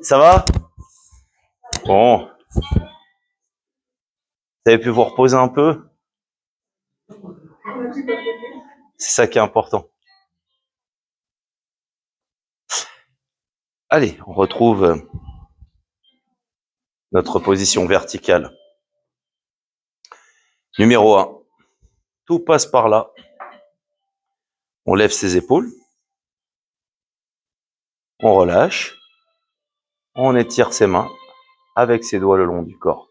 Ça va? Bon. Vous avez pu vous reposer un peu? C'est ça qui est important. Allez, on retrouve notre position verticale. Numéro 1. Tout passe par là. On lève ses épaules. On relâche. On étire ses mains avec ses doigts le long du corps.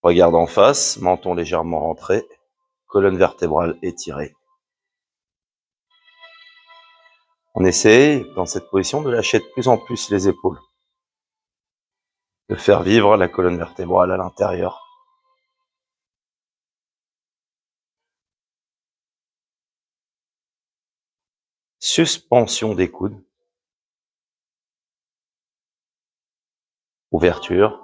Regarde en face, menton légèrement rentré, colonne vertébrale étirée. On essaie, dans cette position, de lâcher de plus en plus les épaules. De faire vivre la colonne vertébrale à l'intérieur. Suspension des coudes. Ouverture.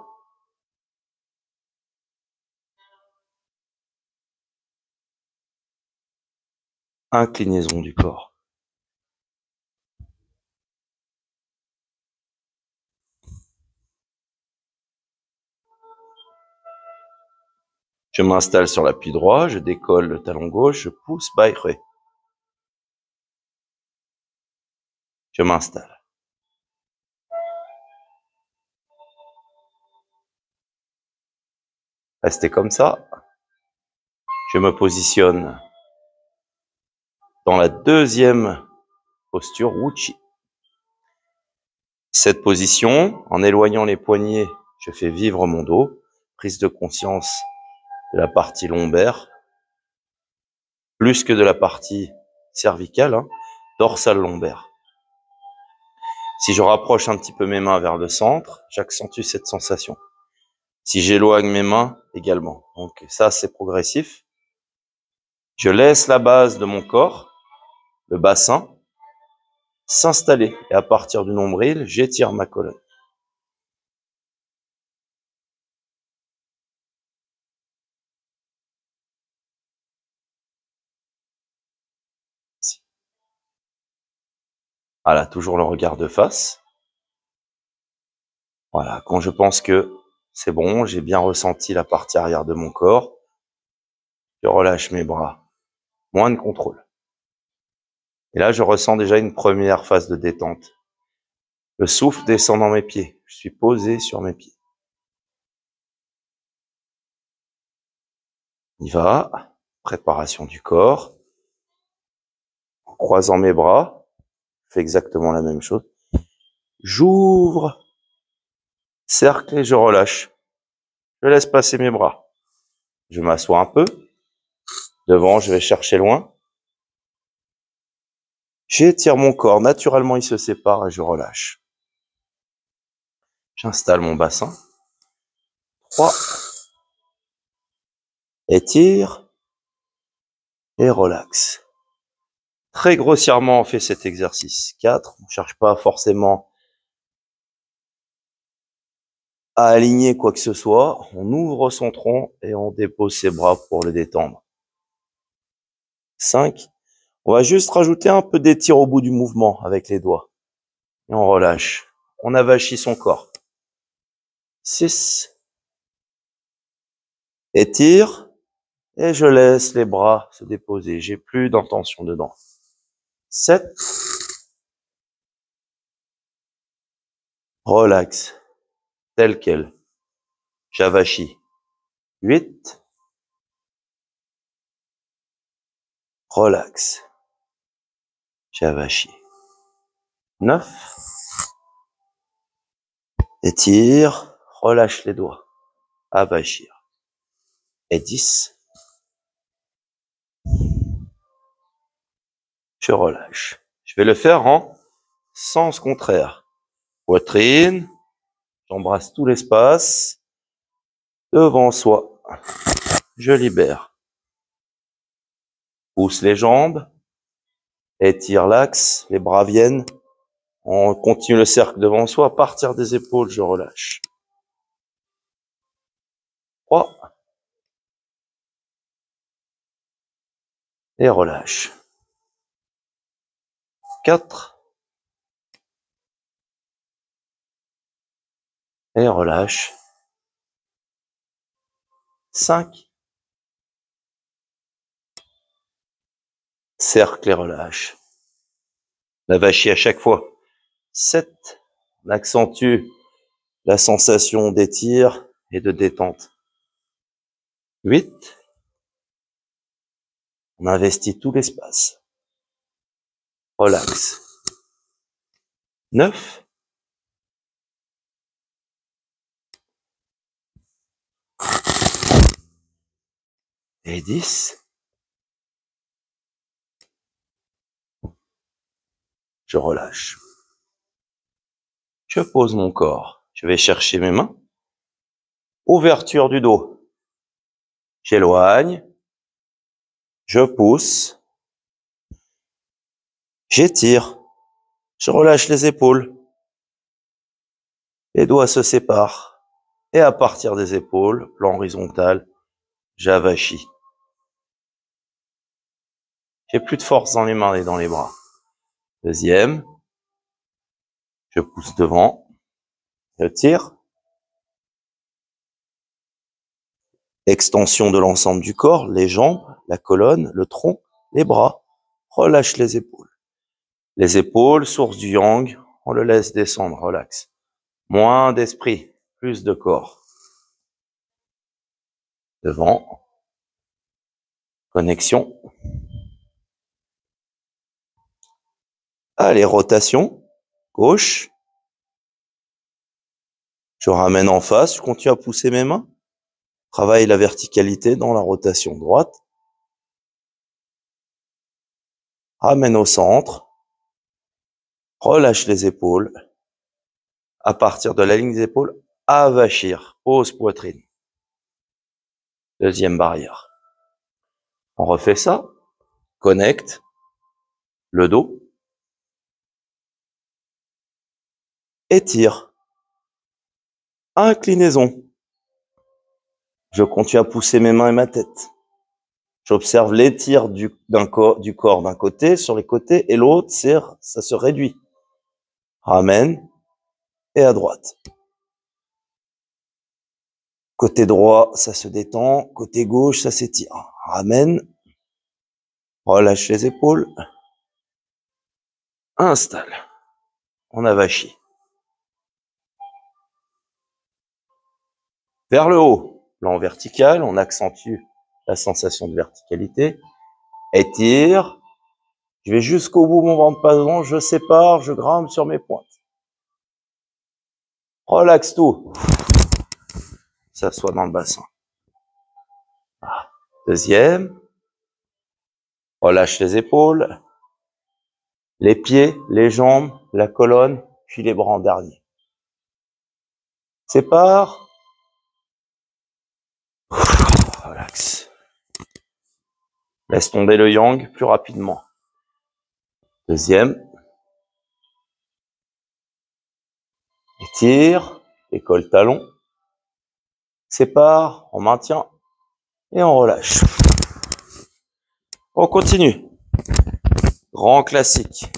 Inclinaison du corps. Je m'installe sur l'appui droit, je décolle le talon gauche, je pousse, baïré. Je m'installe. Restez comme ça. Je me positionne dans la deuxième posture, Wuchi. Cette position, en éloignant les poignets, je fais vivre mon dos. Prise de conscience de la partie lombaire, plus que de la partie cervicale, dorsale lombaire. Si je rapproche un petit peu mes mains vers le centre, j'accentue cette sensation. Si j'éloigne mes mains, également. Donc ça, c'est progressif. Je laisse la base de mon corps, le bassin, s'installer. Et à partir du nombril, j'étire ma colonne. Voilà, toujours le regard de face. Voilà, quand je pense que c'est bon, j'ai bien ressenti la partie arrière de mon corps, je relâche mes bras. Moins de contrôle. Et là, je ressens déjà une première phase de détente. Le souffle descend dans mes pieds. Je suis posé sur mes pieds. On y va. Préparation du corps. En croisant mes bras, je fais exactement la même chose. J'ouvre, cercle et je relâche. Je laisse passer mes bras. Je m'assois un peu. Devant, je vais chercher loin. J'étire mon corps. Naturellement, il se sépare et je relâche. J'installe mon bassin. 3. Étire. Et relaxe. Très grossièrement, on fait cet exercice. 4. On ne cherche pas forcément à aligner quoi que ce soit. On ouvre son tronc et on dépose ses bras pour le détendre. 5. On va juste rajouter un peu d'étire au bout du mouvement avec les doigts. Et on relâche. On avachit son corps. 6. Étire. Et je laisse les bras se déposer. J'ai plus d'intention dedans. 7. Relax. Tel quel. J'avachis. 8. Relax. J'avachis. 9. Étire. Relâche les doigts. Avachir. Et 10. Je relâche. Je vais le faire en sens contraire. Poitrine. J'embrasse tout l'espace. Devant soi. Je libère. Pousse les jambes. Étire l'axe. Les bras viennent. On continue le cercle devant soi. À partir des épaules, je relâche. 3. Et relâche. 4. Et relâche. 5. Cercle et relâche. La vachie à chaque fois. 7. On accentue la sensation d'étire et de détente. 8. On investit tout l'espace. Relax. 9. Et 10. Je relâche. Je pose mon corps. Je vais chercher mes mains. Ouverture du dos. J'éloigne. Je pousse. J'étire. Je relâche les épaules. Les doigts se séparent. Et à partir des épaules, plan horizontal, j'avachis. J'ai plus de force dans les mains et dans les bras. Deuxième. Je pousse devant. Je tire. Extension de l'ensemble du corps, les jambes, la colonne, le tronc, les bras. Relâche les épaules. Les épaules, source du yang, on le laisse descendre, relax. Moins d'esprit, plus de corps. Devant. Connexion. Allez, rotation. Gauche. Je ramène en face, je continue à pousser mes mains. Travaille la verticalité dans la rotation droite. Ramène au centre. Relâche les épaules. À partir de la ligne des épaules, avachir. Pose poitrine. Deuxième barrière. On refait ça. Connecte. Le dos. Étire. Inclinaison. Je continue à pousser mes mains et ma tête. J'observe l'étire du corps d'un côté, sur les côtés, et l'autre, ça se réduit. Ramène, et à droite. Côté droit, ça se détend. Côté gauche, ça s'étire. Ramène. Relâche les épaules. Installe. On avachit. Vers le haut. Plan vertical, on accentue la sensation de verticalité. Étire. Je vais jusqu'au bout, mon ventre passant, je sépare, je grimpe sur mes pointes. Relaxe tout. S'assoit dans le bassin. Deuxième. Relâche les épaules. Les pieds, les jambes, la colonne, puis les bras en dernier. Sépare. Relax. Laisse tomber le yang plus rapidement. Deuxième. Étire. École talon. Sépare. On maintient. Et on relâche. On continue. Grand classique.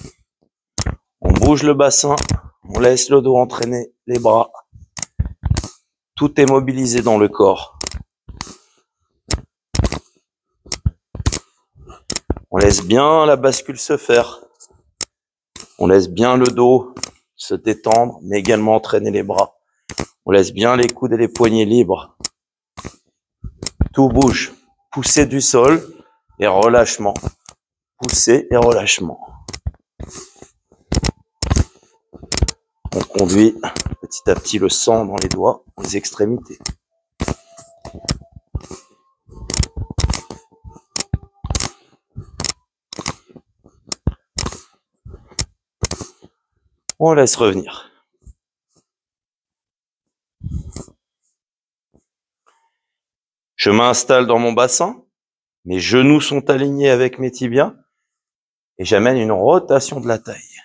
On bouge le bassin. On laisse le dos entraîner les bras. Tout est mobilisé dans le corps. On laisse bien la bascule se faire. On laisse bien le dos se détendre, mais également entraîner les bras. On laisse bien les coudes et les poignets libres. Tout bouge. Poussée du sol et relâchement. Poussée et relâchement. On conduit petit à petit le sang dans les doigts, les extrémités. On laisse revenir. Je m'installe dans mon bassin. Mes genoux sont alignés avec mes tibias. Et j'amène une rotation de la taille.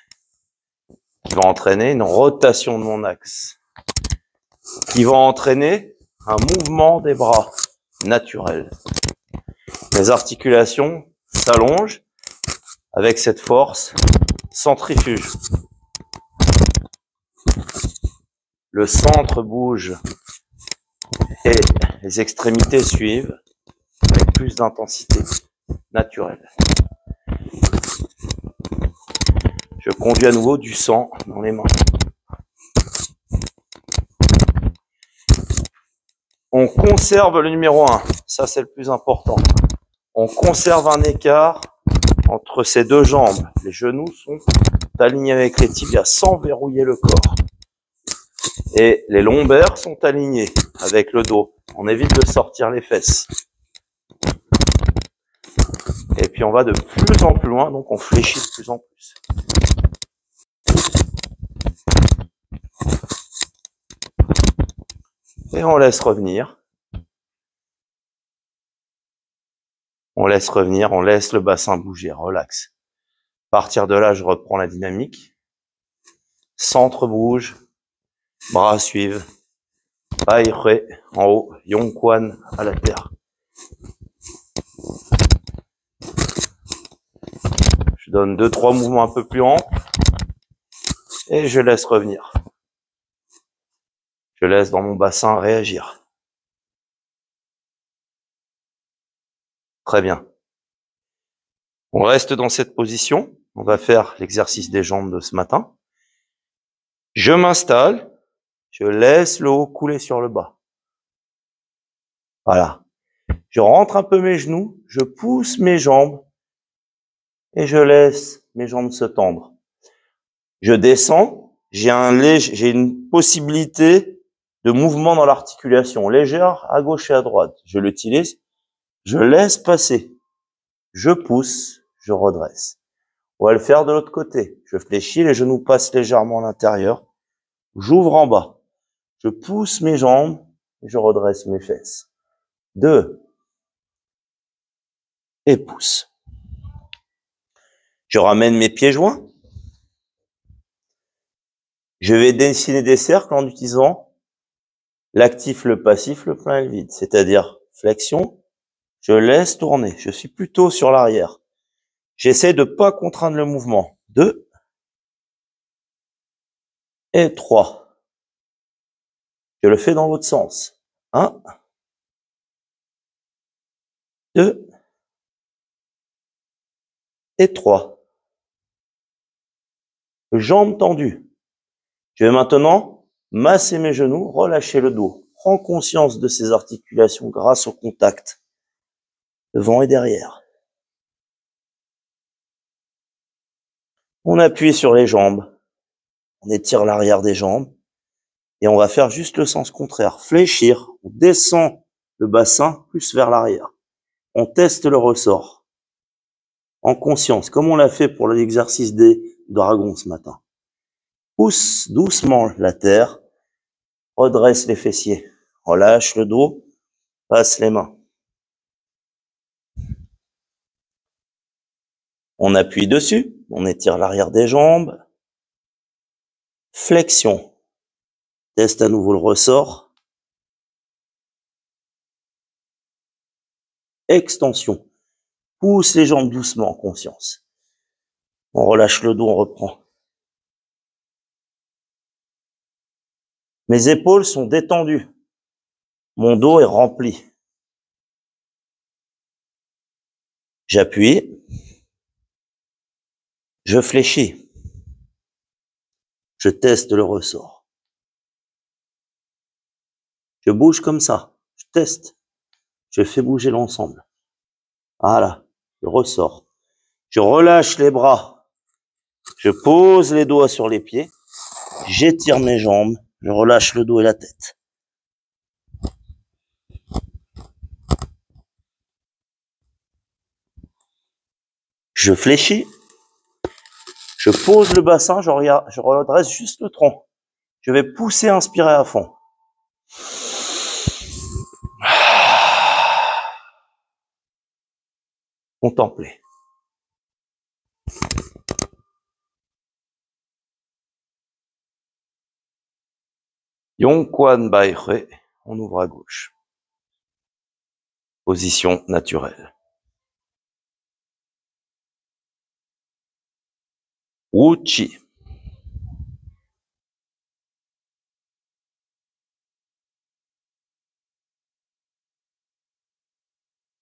Qui va entraîner une rotation de mon axe. Qui va entraîner un mouvement des bras naturel. Les articulations s'allongent avec cette force centrifuge. Le centre bouge et les extrémités suivent avec plus d'intensité naturelle. Je conduis à nouveau du sang dans les mains. On conserve le numéro 1. Ça, c'est le plus important. On conserve un écart entre ces deux jambes. Les genoux sont alignés avec les tibias sans verrouiller le corps. Et les lombaires sont alignés avec le dos. On évite de sortir les fesses. Et puis on va de plus en plus loin, donc on fléchit de plus en plus. Et on laisse revenir. On laisse revenir, on laisse le bassin bouger, relax. À partir de là, je reprends la dynamique. Centre bouge, bras suivent. Bai Re en haut, Yongquan à la terre. Je donne 2-3 mouvements un peu plus amples et je laisse revenir. Je laisse dans mon bassin réagir. Très bien. On reste dans cette position. On va faire l'exercice des jambes de ce matin. Je m'installe. Je laisse le haut couler sur le bas. Voilà. Je rentre un peu mes genoux. Je pousse mes jambes. Et je laisse mes jambes se tendre. Je descends. J'ai une possibilité de mouvement dans l'articulation. Légère à gauche et à droite. Je l'utilise. Je laisse passer. Je pousse. Je redresse. On va le faire de l'autre côté. Je fléchis, les genoux passent légèrement à l'intérieur. J'ouvre en bas. Je pousse mes jambes et je redresse mes fesses. 2. Et pousse. Je ramène mes pieds joints. Je vais dessiner des cercles en utilisant l'actif, le passif, le plein et le vide. C'est-à-dire flexion, je laisse tourner. Je suis plutôt sur l'arrière. J'essaie de pas contraindre le mouvement. 2. Et 3. Je le fais dans l'autre sens. 1. 2. Et 3. Jambes tendues. Je vais maintenant masser mes genoux, relâcher le dos. Prends conscience de ces articulations grâce au contact devant et derrière. On appuie sur les jambes. On étire l'arrière des jambes. Et on va faire juste le sens contraire. Fléchir. On descend le bassin plus vers l'arrière. On teste le ressort. En conscience, comme on l'a fait pour l'exercice des dragons ce matin. Pousse doucement la terre. Redresse les fessiers. Relâche le dos. Passe les mains. On appuie dessus. On étire l'arrière des jambes. Flexion. Teste à nouveau le ressort. Extension. Pousse les jambes doucement en conscience. On relâche le dos, on reprend. Mes épaules sont détendues. Mon dos est rempli. J'appuie. Je fléchis. Je teste le ressort. Je bouge comme ça. Je teste. Je fais bouger l'ensemble. Voilà. Je ressors. Je relâche les bras. Je pose les doigts sur les pieds. J'étire mes jambes. Je relâche le dos et la tête. Je fléchis. Je pose le bassin. Je redresse juste le tronc. Je vais pousser, inspirer à fond. Contempler. Yongquan Bai Re, on ouvre à gauche. Position naturelle. Wu Chi.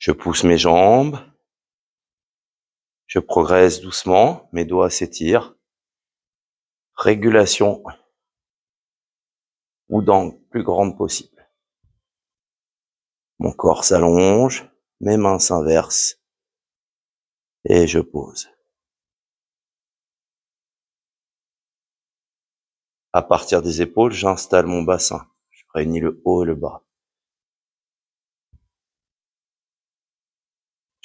Je pousse mes jambes. Je progresse doucement, mes doigts s'étirent. Régulation ou d'angle plus grande possible. Mon corps s'allonge, mes mains s'inversent et je pose. À partir des épaules, j'installe mon bassin. Je réunis le haut et le bas.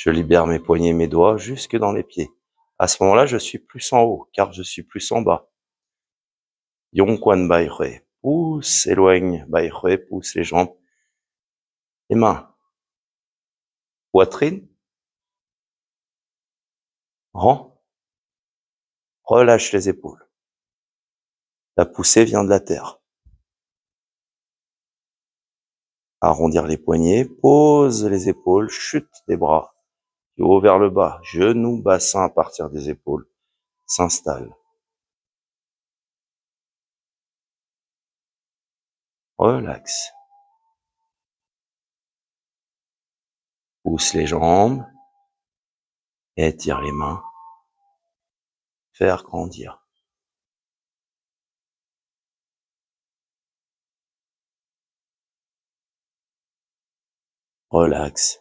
Je libère mes poignets et mes doigts jusque dans les pieds. À ce moment-là, je suis plus en haut, car je suis plus en bas. Yongquan Bai Hui. Pousse, éloigne, Bai Hui, pousse les jambes. Les mains. Poitrine. Rend. Relâche les épaules. La poussée vient de la terre. Arrondir les poignets, pose les épaules, chute des bras. Du haut vers le bas, genoux, bassin à partir des épaules. S'installe. Relax. Pousse les jambes. Étire les mains. Faire grandir. Relax.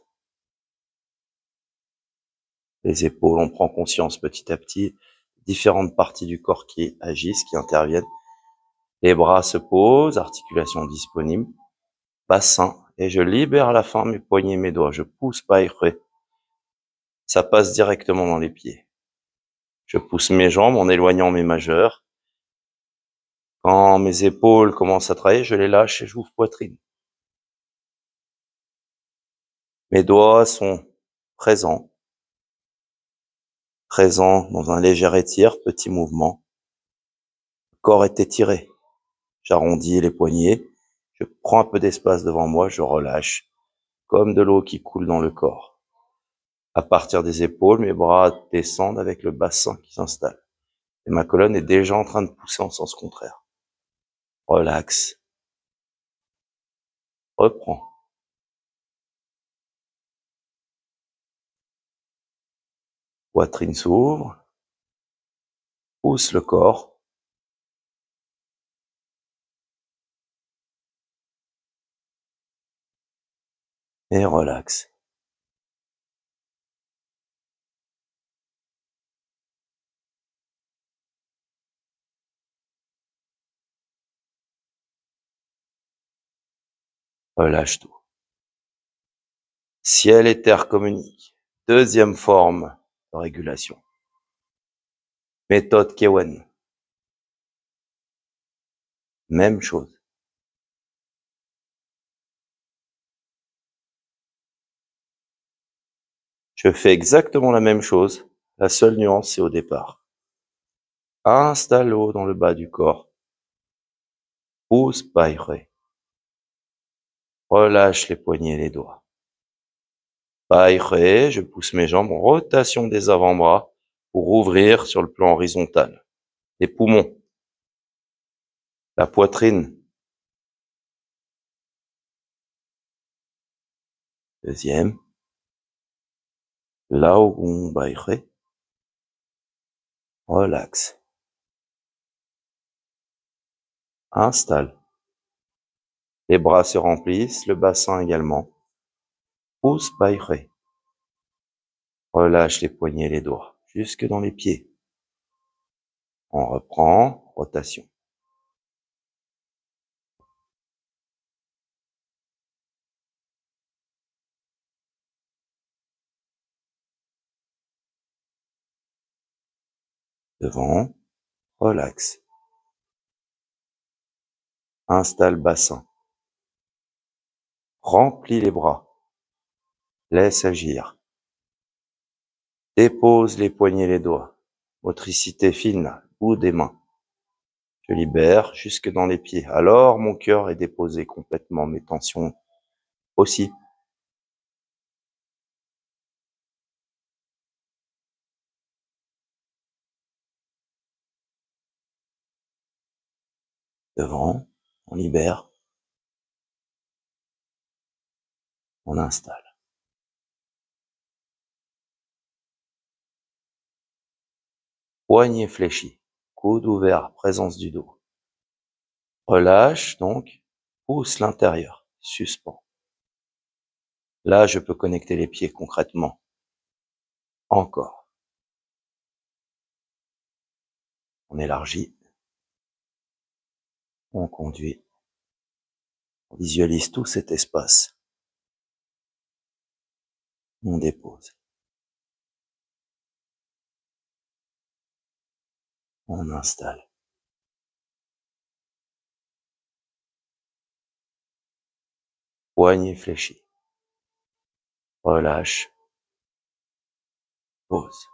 Les épaules, on prend conscience petit à petit, différentes parties du corps qui agissent, qui interviennent. Les bras se posent, articulations disponibles, bassin, et je libère à la fin mes poignets, mes doigts. Je pousse Bai Hui. Ça passe directement dans les pieds. Je pousse mes jambes en éloignant mes majeurs. Quand mes épaules commencent à travailler, je les lâche et j'ouvre poitrine. Mes doigts sont présents dans un léger étire, petit mouvement. Le corps est étiré. J'arrondis les poignets. Je prends un peu d'espace devant moi, je relâche, comme de l'eau qui coule dans le corps. À partir des épaules, mes bras descendent avec le bassin qui s'installe. Et ma colonne est déjà en train de pousser en sens contraire. Relax. Reprends. Poitrine s'ouvre. Pousse le corps. Et relax. Relâche tout. Ciel et terre communiquent. Deuxième forme de régulation. Méthode Kewen. Même chose. Je fais exactement la même chose. La seule nuance, c'est au départ. Installe l'eau dans le bas du corps. Pousse Bai Hui. Relâche les poignets et les doigts. Bai Hui, je pousse mes jambes, rotation des avant-bras pour ouvrir sur le plan horizontal. Les poumons. La poitrine. Deuxième. Lao Gong Bai Hui. Relax. Installe. Les bras se remplissent, le bassin également. Pousse Bai Hui. Relâche les poignets et les doigts, jusque dans les pieds. On reprend, rotation. Devant, relax. Installe bassin. Remplis les bras. Laisse agir. Dépose les poignets et les doigts. Motricité fine, bout des mains. Je libère jusque dans les pieds. Alors mon cœur est déposé complètement, mes tensions aussi. Devant, on libère, on installe. Poignet fléchi, coude ouvert, présence du dos. Relâche donc, pousse l'intérieur, suspend. Là, je peux connecter les pieds concrètement. Encore. On élargit. On conduit. On visualise tout cet espace. On dépose. On installe. Poignet fléchi. Relâche. Pose.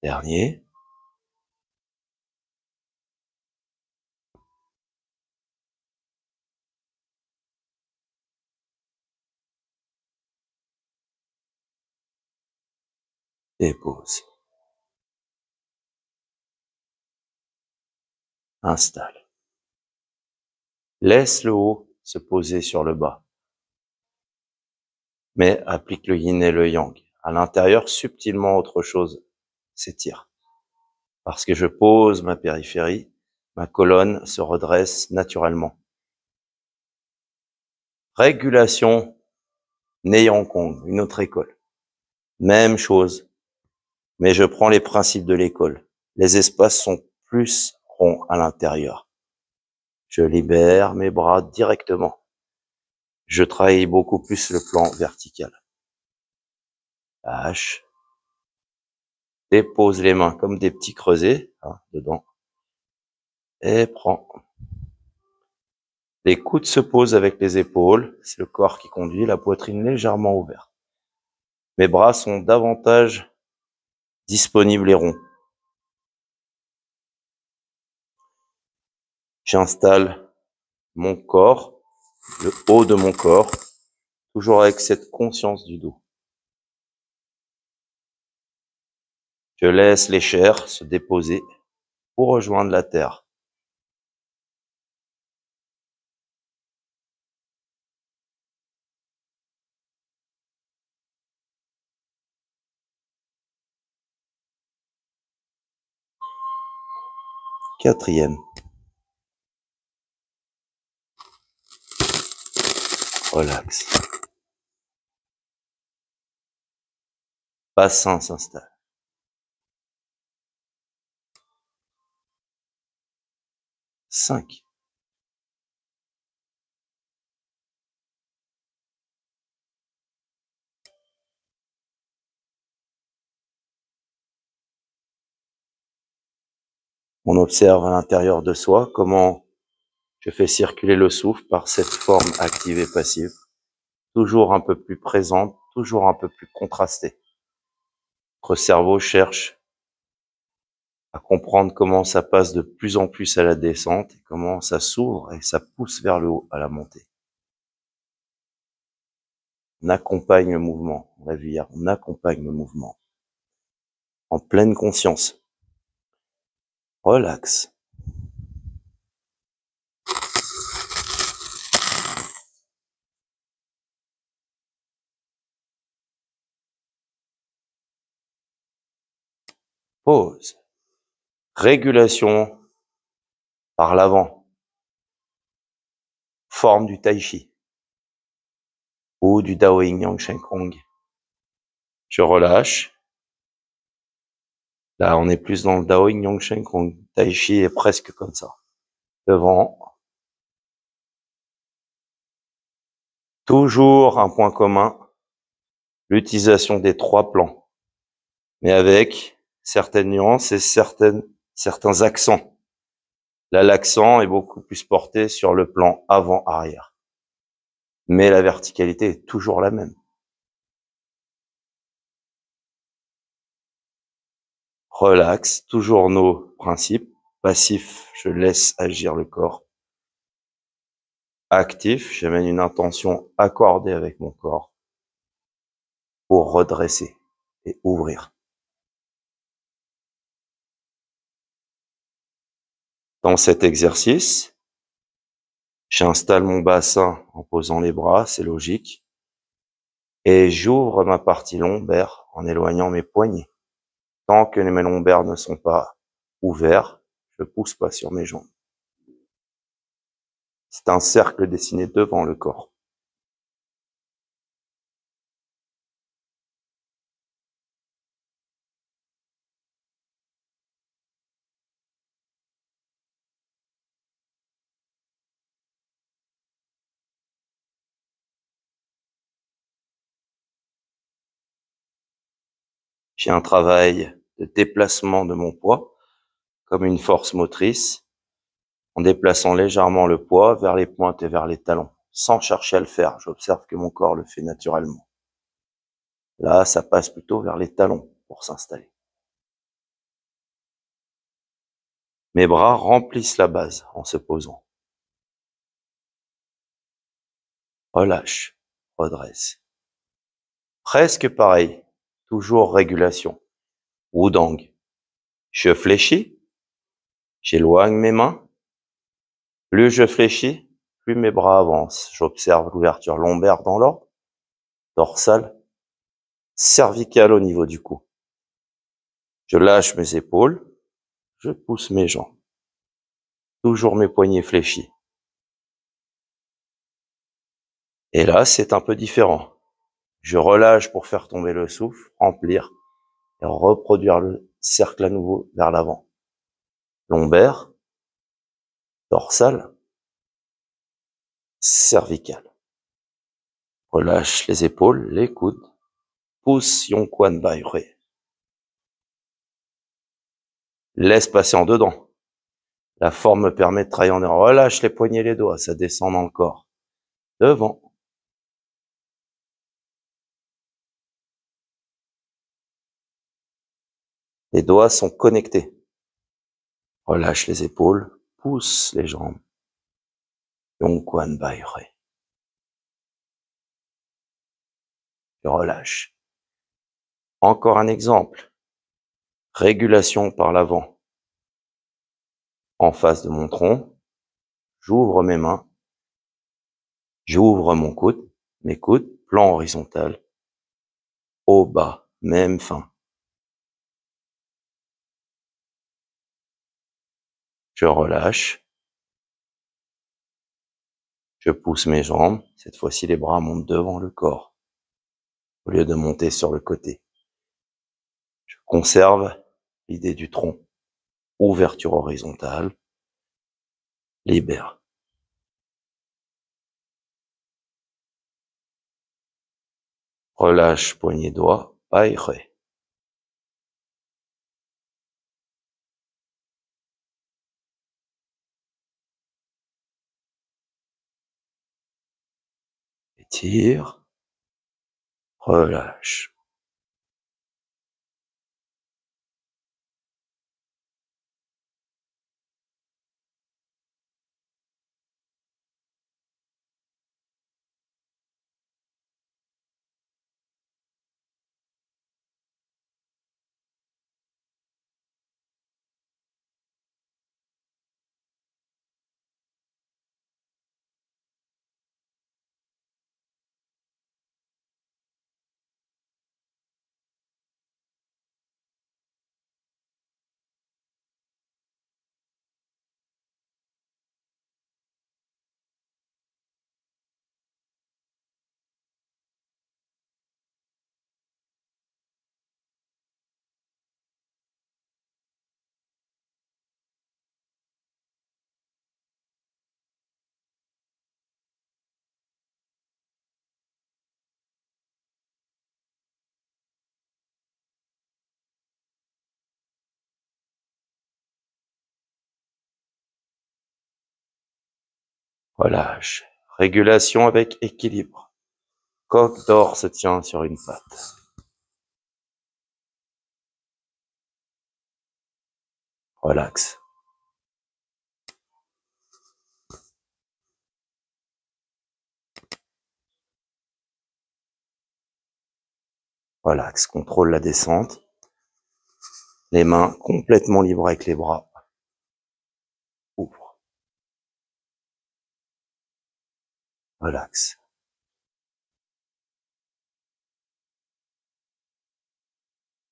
Dernier. Dépose. Installe. Laisse le haut se poser sur le bas. Mais applique le yin et le yang. À l'intérieur, subtilement autre chose s'étire. Parce que je pose ma périphérie, ma colonne se redresse naturellement. Régulation, Neiyang Kong, une autre école. Même chose, mais je prends les principes de l'école. Les espaces sont plus ronds à l'intérieur. Je libère mes bras directement. Je travaille beaucoup plus le plan vertical. Lâche. Dépose les mains comme des petits creusets, dedans. Et prends. Les coudes se posent avec les épaules. C'est le corps qui conduit, la poitrine légèrement ouverte. Mes bras sont davantage disponibles et ronds. J'installe mon corps, le haut de mon corps, toujours avec cette conscience du dos. Je laisse les chairs se déposer pour rejoindre la terre. Quatrième. Relax. Bassin s'installe. 5. On observe à l'intérieur de soi comment je fais circuler le souffle par cette forme active et passive, toujours un peu plus présente, toujours un peu plus contrastée. Notre cerveau cherche à comprendre comment ça passe de plus en plus à la descente, et comment ça s'ouvre et ça pousse vers le haut à la montée. On accompagne le mouvement, on l'a vu hier, on accompagne le mouvement. En pleine conscience. Relax. Pause. Régulation par l'avant. Forme du tai chi. Ou du Dao Yin Yang Shen Kong. Je relâche. Là, on est plus dans le Dao Yin Yang Shen Kong. Tai Chi est presque comme ça. Devant. Toujours un point commun. L'utilisation des 3 plans. Mais avec certaines nuances et certains accents. Là, l'accent est beaucoup plus porté sur le plan avant-arrière. Mais la verticalité est toujours la même. Relax, toujours nos principes. Passif, je laisse agir le corps. Actif, j'amène une intention accordée avec mon corps pour redresser et ouvrir. Dans cet exercice, j'installe mon bassin en posant les bras, c'est logique, et j'ouvre ma partie lombaire en éloignant mes poignets. Tant que mes lombaires ne sont pas ouverts, je pousse pas sur mes jambes. C'est un cercle dessiné devant le corps. J'ai un travail de déplacement de mon poids, comme une force motrice, en déplaçant légèrement le poids vers les pointes et vers les talons, sans chercher à le faire. J'observe que mon corps le fait naturellement. Là, ça passe plutôt vers les talons pour s'installer. Mes bras remplissent la base en se posant. Relâche, redresse. Presque pareil, toujours régulation. Wudang. Je fléchis, j'éloigne mes mains. Plus je fléchis, plus mes bras avancent. J'observe l'ouverture lombaire dans l'ordre, dorsale, cervicale au niveau du cou. Je lâche mes épaules, je pousse mes jambes. Toujours mes poignets fléchis. Et là, c'est un peu différent. Je relâche pour faire tomber le souffle, remplir et reproduire le cercle à nouveau vers l'avant. Lombaire, dorsale, cervicale. Relâche les épaules, les coudes. Pousse Yongquan Bai Hui. Laisse passer en dedans. La forme me permet de travailler en dedans. Relâche les poignets et les doigts, ça descend dans le corps. Devant. Les doigts sont connectés. Relâche les épaules, pousse les jambes. Yongquan Bai Hui. Je relâche. Encore un exemple. Régulation par l'avant. En face de mon tronc, j'ouvre mes mains. J'ouvre mon coude, mes coudes, plan horizontal. Haut, bas, même fin. Je relâche. Je pousse mes jambes. Cette fois-ci, les bras montent devant le corps, au lieu de monter sur le côté. Je conserve l'idée du tronc. Ouverture horizontale. Libère. Relâche poignet doigt. Bai Hui. Étire. Relâche. Relâche. Régulation avec équilibre. Coque d'or se tient sur une patte. Relaxe. Relaxe. Contrôle la descente. Les mains complètement libres avec les bras. Ouvre. Relaxe.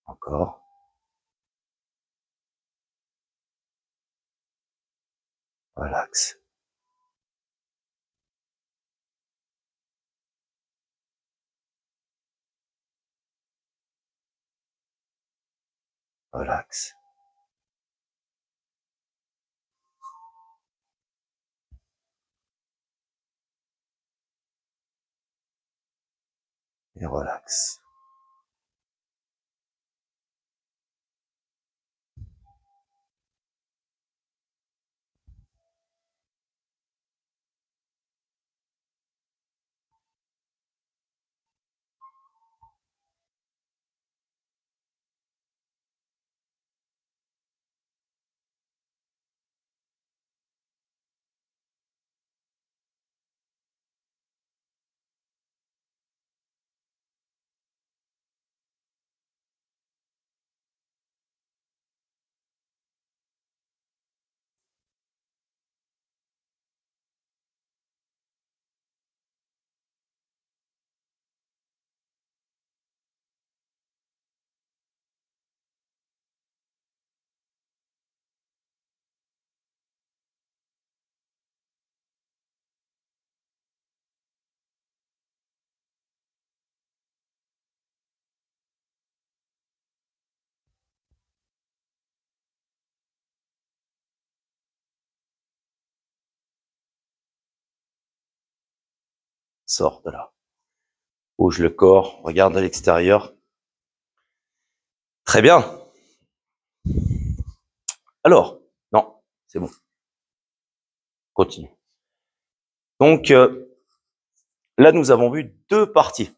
Encore. Relax. Relax. Et relax. Sors de là. Bouge le corps, regarde à l'extérieur. Très bien. Alors, non, c'est bon. Continue. Donc, là, nous avons vu deux parties.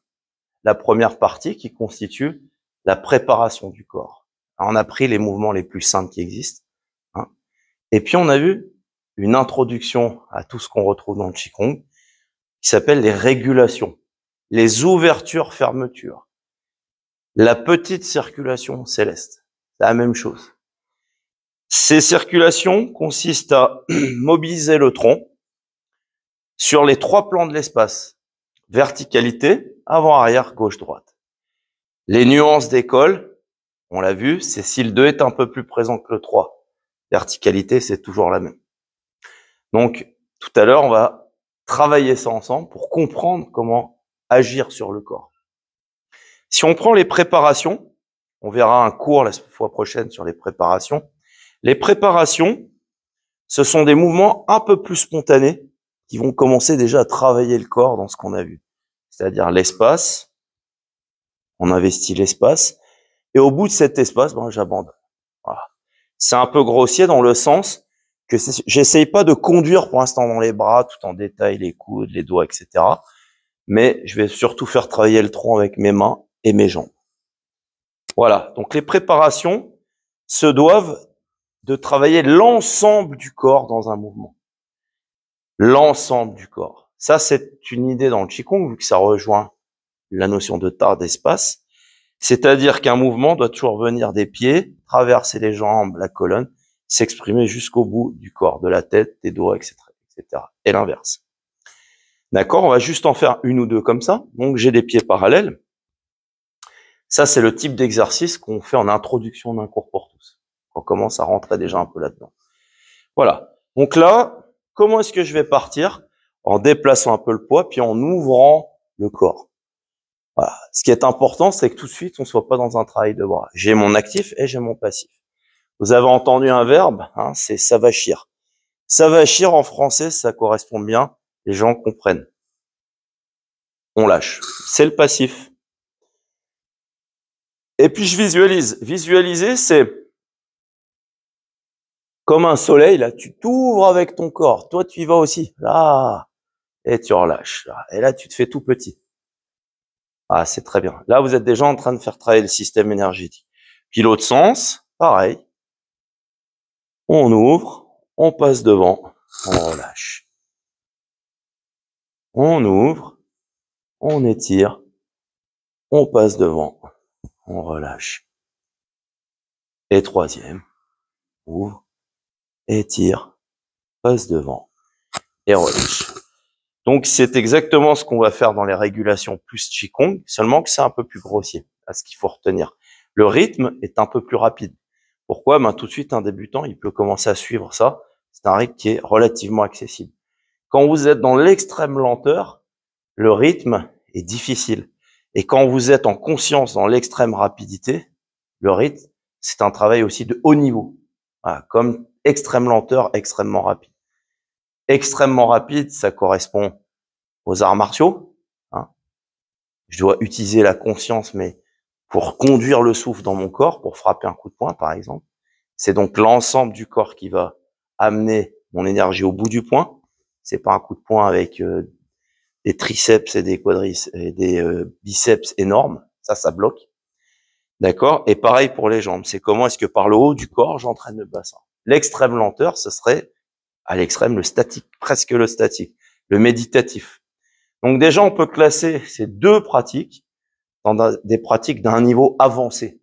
La première partie qui constitue la préparation du corps. Alors, on a pris les mouvements les plus simples qui existent. Hein. Et puis, on a vu une introduction à tout ce qu'on retrouve dans le Qigong qui s'appelle les régulations, les ouvertures-fermetures, la petite circulation céleste. C'est la même chose. Ces circulations consistent à mobiliser le tronc sur les trois plans de l'espace. Verticalité, avant, arrière, gauche, droite. Les nuances d'école, on l'a vu, c'est si le 2 est un peu plus présent que le 3. Verticalité, c'est toujours la même. Donc, tout à l'heure, on va travailler ça ensemble pour comprendre comment agir sur le corps. Si on prend les préparations, on verra un cours la fois prochaine sur les préparations. Les préparations, ce sont des mouvements un peu plus spontanés qui vont commencer déjà à travailler le corps dans ce qu'on a vu. C'est-à-dire l'espace, on investit l'espace, et au bout de cet espace, ben, j'abandonne. Voilà. C'est un peu grossier dans le sens que j'essaye pas de conduire pour l'instant dans les bras, tout en détail, les coudes, les doigts, etc. Mais je vais surtout faire travailler le tronc avec mes mains et mes jambes. Voilà. Donc les préparations se doivent de travailler l'ensemble du corps dans un mouvement. L'ensemble du corps. Ça, c'est une idée dans le Qigong, vu que ça rejoint la notion de temps, d'espace. C'est-à-dire qu'un mouvement doit toujours venir des pieds, traverser les jambes, la colonne, s'exprimer jusqu'au bout du corps, de la tête, des doigts, etc., etc. Et l'inverse. D'accord? On va juste en faire une ou deux comme ça. Donc, j'ai des pieds parallèles. Ça, c'est le type d'exercice qu'on fait en introduction d'un cours pour tous. On commence à rentrer déjà un peu là-dedans. Voilà. Donc là, comment est-ce que je vais partir? En déplaçant un peu le poids, puis en ouvrant le corps. Voilà. Ce qui est important, c'est que tout de suite, on ne soit pas dans un travail de bras. J'ai mon actif et j'ai mon passif. Vous avez entendu un verbe, hein, c'est savachir. Savachir en français, ça correspond bien. Les gens comprennent. On lâche. C'est le passif. Et puis je visualise. Visualiser, c'est comme un soleil. Là, tu t'ouvres avec ton corps. Toi, tu y vas aussi. Là, et tu relâches. Là. Et là, tu te fais tout petit. Ah, c'est très bien. Là, vous êtes déjà en train de faire travailler le système énergétique. Puis l'autre sens, pareil. On ouvre, on passe devant, on relâche. On ouvre, on étire, on passe devant, on relâche. Et troisième, ouvre, étire, passe devant et relâche. Donc c'est exactement ce qu'on va faire dans les régulations plus Qigong, seulement que c'est un peu plus grossier, à ce qu'il faut retenir. Le rythme est un peu plus rapide. Pourquoi? Ben, tout de suite, un débutant, il peut commencer à suivre ça. C'est un rythme qui est relativement accessible. Quand vous êtes dans l'extrême lenteur, le rythme est difficile. Et quand vous êtes en conscience dans l'extrême rapidité, le rythme, c'est un travail aussi de haut niveau. Voilà, comme extrême lenteur, extrêmement rapide. Extrêmement rapide, ça correspond aux arts martiaux. Hein. Je dois utiliser la conscience, mais pour conduire le souffle dans mon corps, pour frapper un coup de poing, par exemple. C'est donc l'ensemble du corps qui va amener mon énergie au bout du poing. C'est pas un coup de poing avec des triceps et des quadriceps et des biceps énormes. Ça bloque. D'accord? Et pareil pour les jambes. C'est comment est-ce que par le haut du corps, j'entraîne le bassin. L'extrême lenteur, ce serait à l'extrême le statique, presque le statique, le méditatif. Donc déjà, on peut classer ces deux pratiques dans des pratiques d'un niveau avancé.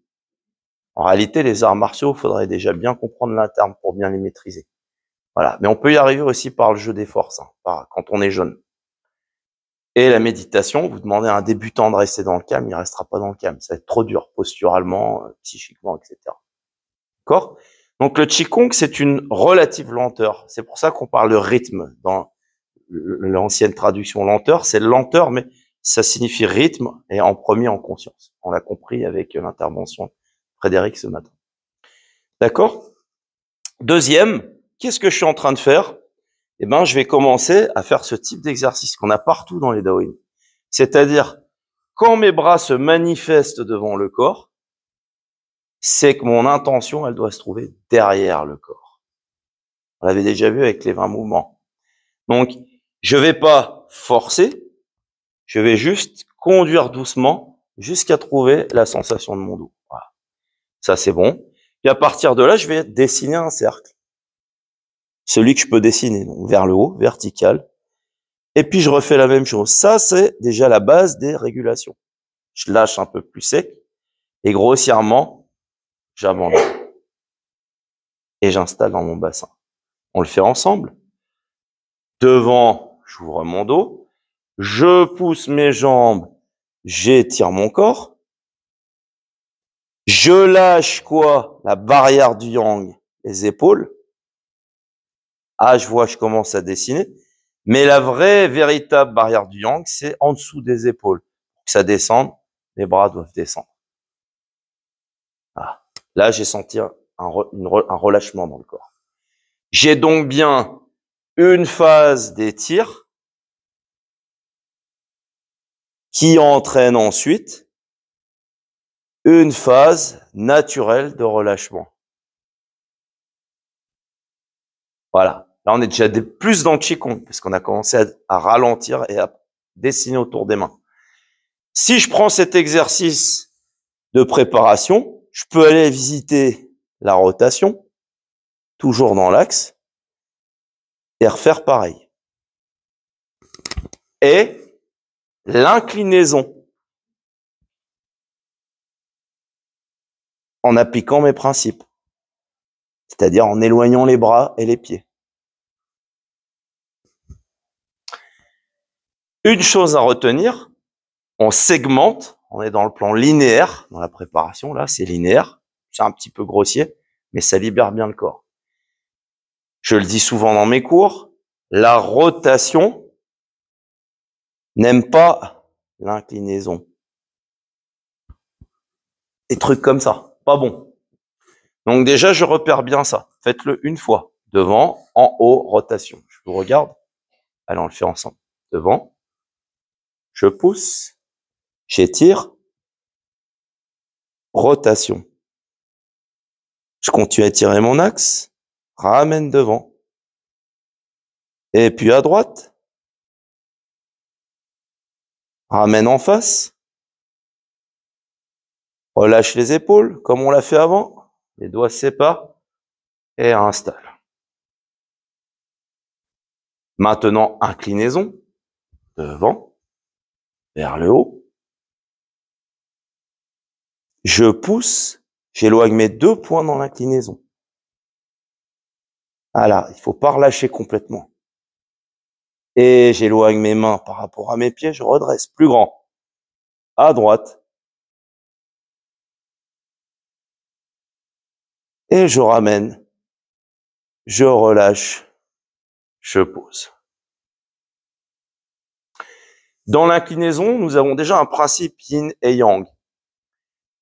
En réalité, les arts martiaux, il faudrait déjà bien comprendre l'interne pour bien les maîtriser. Voilà. Mais on peut y arriver aussi par le jeu des forces, quand on est jeune. Et la méditation, vous demandez à un débutant de rester dans le calme, il restera pas dans le calme. Ça va être trop dur, posturalement, psychiquement, etc. D'accord? Donc le Qigong, c'est une relative lenteur. C'est pour ça qu'on parle de rythme dans l'ancienne traduction. Lenteur, c'est lenteur, mais ça signifie rythme et en premier en conscience. On l'a compris avec l'intervention de Frédéric ce matin. D'accord? Deuxième, qu'est-ce que je suis en train de faire? Eh ben, je vais commencer à faire ce type d'exercice qu'on a partout dans les Daoyin. C'est-à-dire, quand mes bras se manifestent devant le corps, c'est que mon intention, elle doit se trouver derrière le corps. On l'avait déjà vu avec les 20 mouvements. Donc, je vais pas forcer, je vais juste conduire doucement jusqu'à trouver la sensation de mon dos. Voilà. Ça, c'est bon. Et à partir de là, je vais dessiner un cercle. Celui que je peux dessiner, donc vers le haut, vertical. Et puis, je refais la même chose. Ça, c'est déjà la base des régulations. Je lâche un peu plus sec et grossièrement, j'abandonne. Et j'installe dans mon bassin. On le fait ensemble. Devant, j'ouvre mon dos. Je pousse mes jambes. J'étire mon corps. Je lâche quoi? La barrière du yang, les épaules. Ah, je vois, je commence à dessiner. Mais la vraie, véritable barrière du yang, c'est en dessous des épaules. Pour que ça descende, les bras doivent descendre. Ah. Là, j'ai senti un relâchement dans le corps. J'ai donc bien une phase d'étire qui entraîne ensuite une phase naturelle de relâchement. Voilà. Là, on est déjà plus dans le Qigong, parce qu'on a commencé à ralentir et à dessiner autour des mains. Si je prends cet exercice de préparation, je peux aller visiter la rotation, toujours dans l'axe, et refaire pareil. Et l'inclinaison, en appliquant mes principes, c'est-à-dire en éloignant les bras et les pieds. Une chose à retenir, on segmente, on est dans le plan linéaire, dans la préparation, là, c'est linéaire, c'est un petit peu grossier, mais ça libère bien le corps. Je le dis souvent dans mes cours, la rotation n'aime pas l'inclinaison. Des trucs comme ça, pas bon. Donc déjà, je repère bien ça. Faites-le une fois. Devant, en haut, rotation. Je vous regarde. Allez, on le fait ensemble. Devant, je pousse, j'étire, rotation. Je continue à étirer mon axe, ramène devant. Et puis à droite, ramène en face. Relâche les épaules, comme on l'a fait avant. Les doigts se séparent et installe. Maintenant, inclinaison. Devant, vers le haut. Je pousse, j'éloigne mes 2 points dans l'inclinaison. Voilà, il faut pas relâcher complètement. Et j'éloigne mes mains par rapport à mes pieds, je redresse, plus grand. À droite. Et je ramène. Je relâche je pose. Dans l'inclinaison, nous avons déjà un principe yin et yang.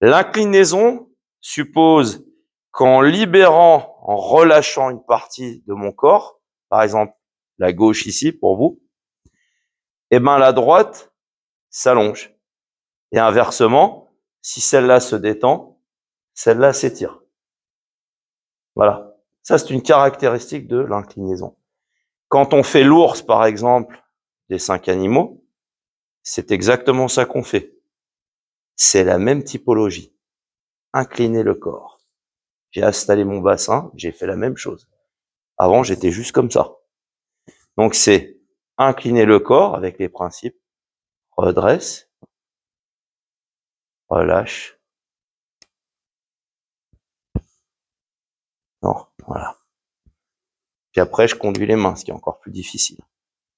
L'inclinaison suppose qu'en libérant, en relâchant une partie de mon corps, par exemple la gauche ici pour vous, eh ben la droite s'allonge. Et inversement, si celle-là se détend, celle-là s'étire. Voilà. Ça, c'est une caractéristique de l'inclinaison. Quand on fait l'ours, par exemple, des 5 animaux, c'est exactement ça qu'on fait. C'est la même typologie. Incliner le corps. J'ai installé mon bassin, j'ai fait la même chose. Avant, j'étais juste comme ça. Donc, c'est incliner le corps avec les principes. Redresse. Relâche. Non, voilà. Puis après, je conduis les mains, ce qui est encore plus difficile.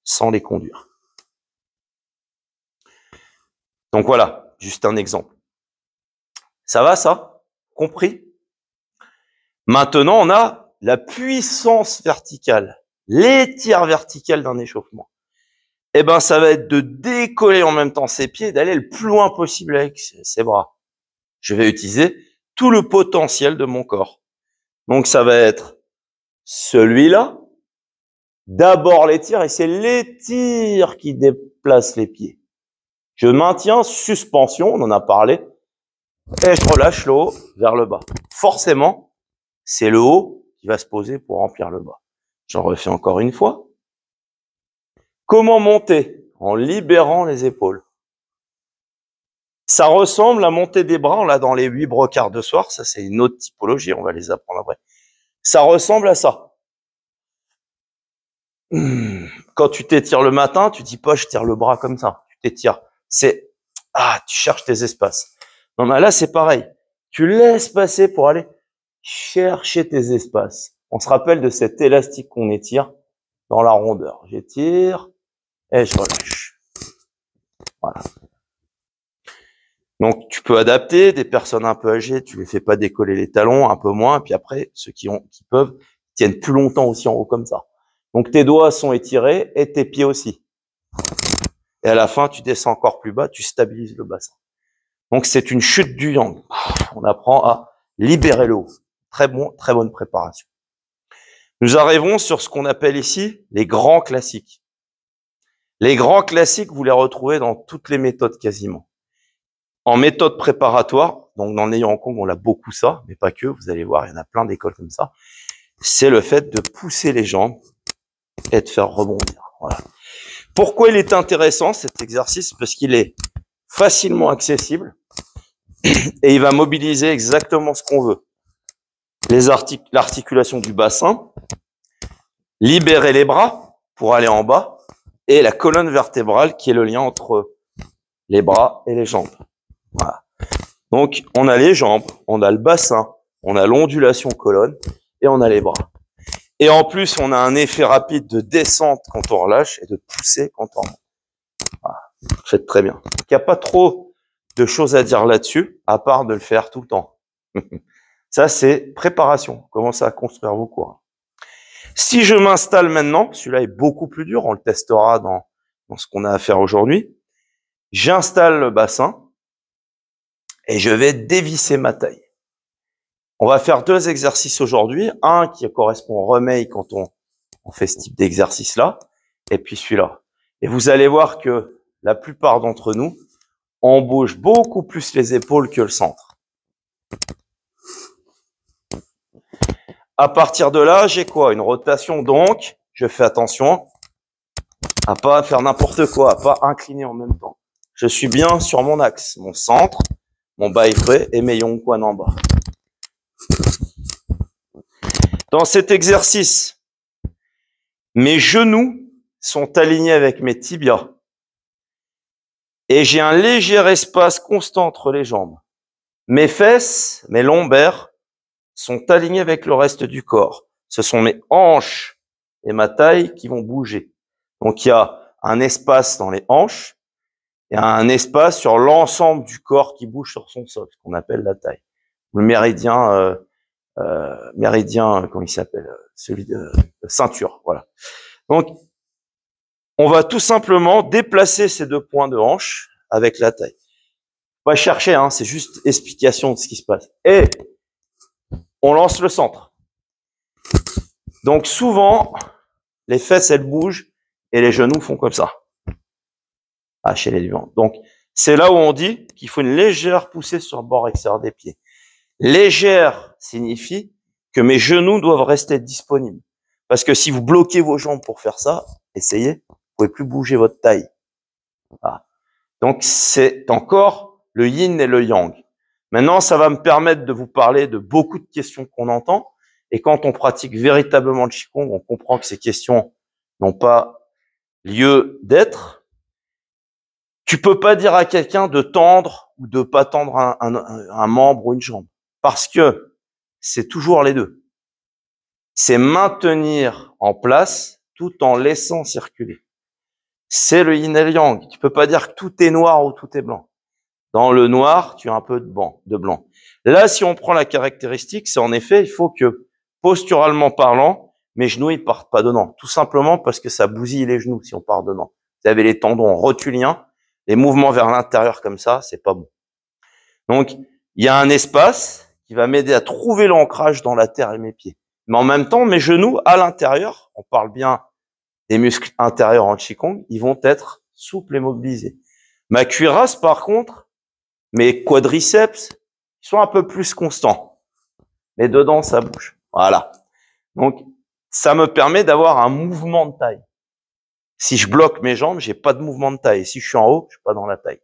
Sans les conduire. Donc voilà, juste un exemple. Ça va, ça? Compris? Maintenant, on a la puissance verticale, l'étire verticale d'un échauffement. Eh ben, ça va être de décoller en même temps ses pieds, d'aller le plus loin possible avec ses bras. Je vais utiliser tout le potentiel de mon corps. Donc, ça va être celui-là. D'abord l'étire, et c'est l'étire qui déplace les pieds. Je maintiens suspension, on en a parlé, et je relâche le haut vers le bas. Forcément, c'est le haut qui va se poser pour remplir le bas. J'en refais encore une fois. Comment monter? En libérant les épaules. Ça ressemble à monter des bras, on l'a dans les 8 brocards de soir, ça c'est une autre typologie, on va les apprendre après. Ça ressemble à ça. Quand tu t'étires le matin, tu dis pas je tire le bras comme ça, tu t'étires. C'est, tu cherches tes espaces. Non mais là c'est pareil, tu laisses passer pour aller chercher tes espaces. On se rappelle de cet élastique qu'on étire dans la rondeur. J'étire et je relâche. Voilà. Donc, tu peux adapter des personnes un peu âgées, tu les fais pas décoller les talons, un peu moins, puis après, ceux qui peuvent, tiennent plus longtemps aussi en haut comme ça. Donc, tes doigts sont étirés et tes pieds aussi. Et à la fin, tu descends encore plus bas, tu stabilises le bassin. Donc, c'est une chute du yang. On apprend à libérer le haut. Très bonne préparation. Nous arrivons sur ce qu'on appelle ici les grands classiques. Les grands classiques, vous les retrouvez dans toutes les méthodes quasiment. En méthode préparatoire, donc dans le Neyo Hong Kong, on a beaucoup ça, mais pas que, vous allez voir, il y en a plein d'écoles comme ça. C'est le fait de pousser les jambes et de faire rebondir. Voilà. Pourquoi il est intéressant cet exercice? Parce qu'il est facilement accessible et il va mobiliser exactement ce qu'on veut. L'articulation du bassin, libérer les bras pour aller en bas et la colonne vertébrale qui est le lien entre les bras et les jambes. Voilà. Donc, on a les jambes, on a le bassin, on a l'ondulation colonne et on a les bras. Et en plus, on a un effet rapide de descente quand on relâche et de pousser quand on monte. Voilà. Faites très bien. Il n'y a pas trop de choses à dire là-dessus, à part de le faire tout le temps. Ça, c'est préparation. Commencez à construire vos cours. Si je m'installe maintenant, celui-là est beaucoup plus dur, on le testera dans ce qu'on a à faire aujourd'hui. J'installe le bassin et je vais dévisser ma taille. On va faire 2 exercices aujourd'hui. Un qui correspond au remake quand on fait ce type d'exercice-là, et puis celui-là. Et vous allez voir que la plupart d'entre nous, on bouge beaucoup plus les épaules que le centre. À partir de là, j'ai quoi? Une rotation, donc je fais attention à pas faire n'importe quoi, à pas incliner en même temps. Je suis bien sur mon axe, mon centre, mon bas frais et mes yongquan en bas. Dans cet exercice, mes genoux sont alignés avec mes tibias et j'ai un léger espace constant entre les jambes. Mes fesses, mes lombaires sont alignés avec le reste du corps. Ce sont mes hanches et ma taille qui vont bouger. Donc il y a un espace dans les hanches, il y a un espace sur l'ensemble du corps qui bouge sur son socle, ce qu'on appelle la taille. Le méridien, comment il s'appelle? Celui de ceinture, voilà. Donc, on va tout simplement déplacer ces deux points de hanche avec la taille. Pas chercher, hein, c'est juste explication de ce qui se passe. Et on lance le centre. Donc souvent, les fesses, elles bougent et les genoux font comme ça. Ah, chez les vivants. Donc, c'est là où on dit qu'il faut une légère poussée sur le bord extérieur des pieds. Légère signifie que mes genoux doivent rester disponibles. Parce que si vous bloquez vos jambes pour faire ça, essayez, vous pouvez plus bouger votre taille. Ah. Donc, c'est encore le yin et le yang. Maintenant, ça va me permettre de vous parler de beaucoup de questions qu'on entend. Et quand on pratique véritablement le Qigong, on comprend que ces questions n'ont pas lieu d'être. Tu peux pas dire à quelqu'un de tendre ou de pas tendre un membre ou une jambe. Parce que c'est toujours les deux. C'est maintenir en place tout en laissant circuler. C'est le yin et le yang. Tu peux pas dire que tout est noir ou tout est blanc. Dans le noir, tu as un peu de blanc. Là, si on prend la caractéristique, c'est en effet, il faut que, posturalement parlant, mes genoux, ils partent pas dedans. Tout simplement parce que ça bousille les genoux si on part dedans. Vous avez les tendons rotuliens, les mouvements vers l'intérieur comme ça, c'est pas bon. Donc, il y a un espace qui va m'aider à trouver l'ancrage dans la terre et mes pieds. Mais en même temps, mes genoux, à l'intérieur, on parle bien des muscles intérieurs en Qigong, ils vont être souples et mobilisés. Ma cuirasse, par contre, mes quadriceps, ils sont un peu plus constants. Mais dedans, ça bouge. Voilà. Donc, ça me permet d'avoir un mouvement de taille. Si je bloque mes jambes, j'ai pas de mouvement de taille. Et si je suis en haut, je suis pas dans la taille.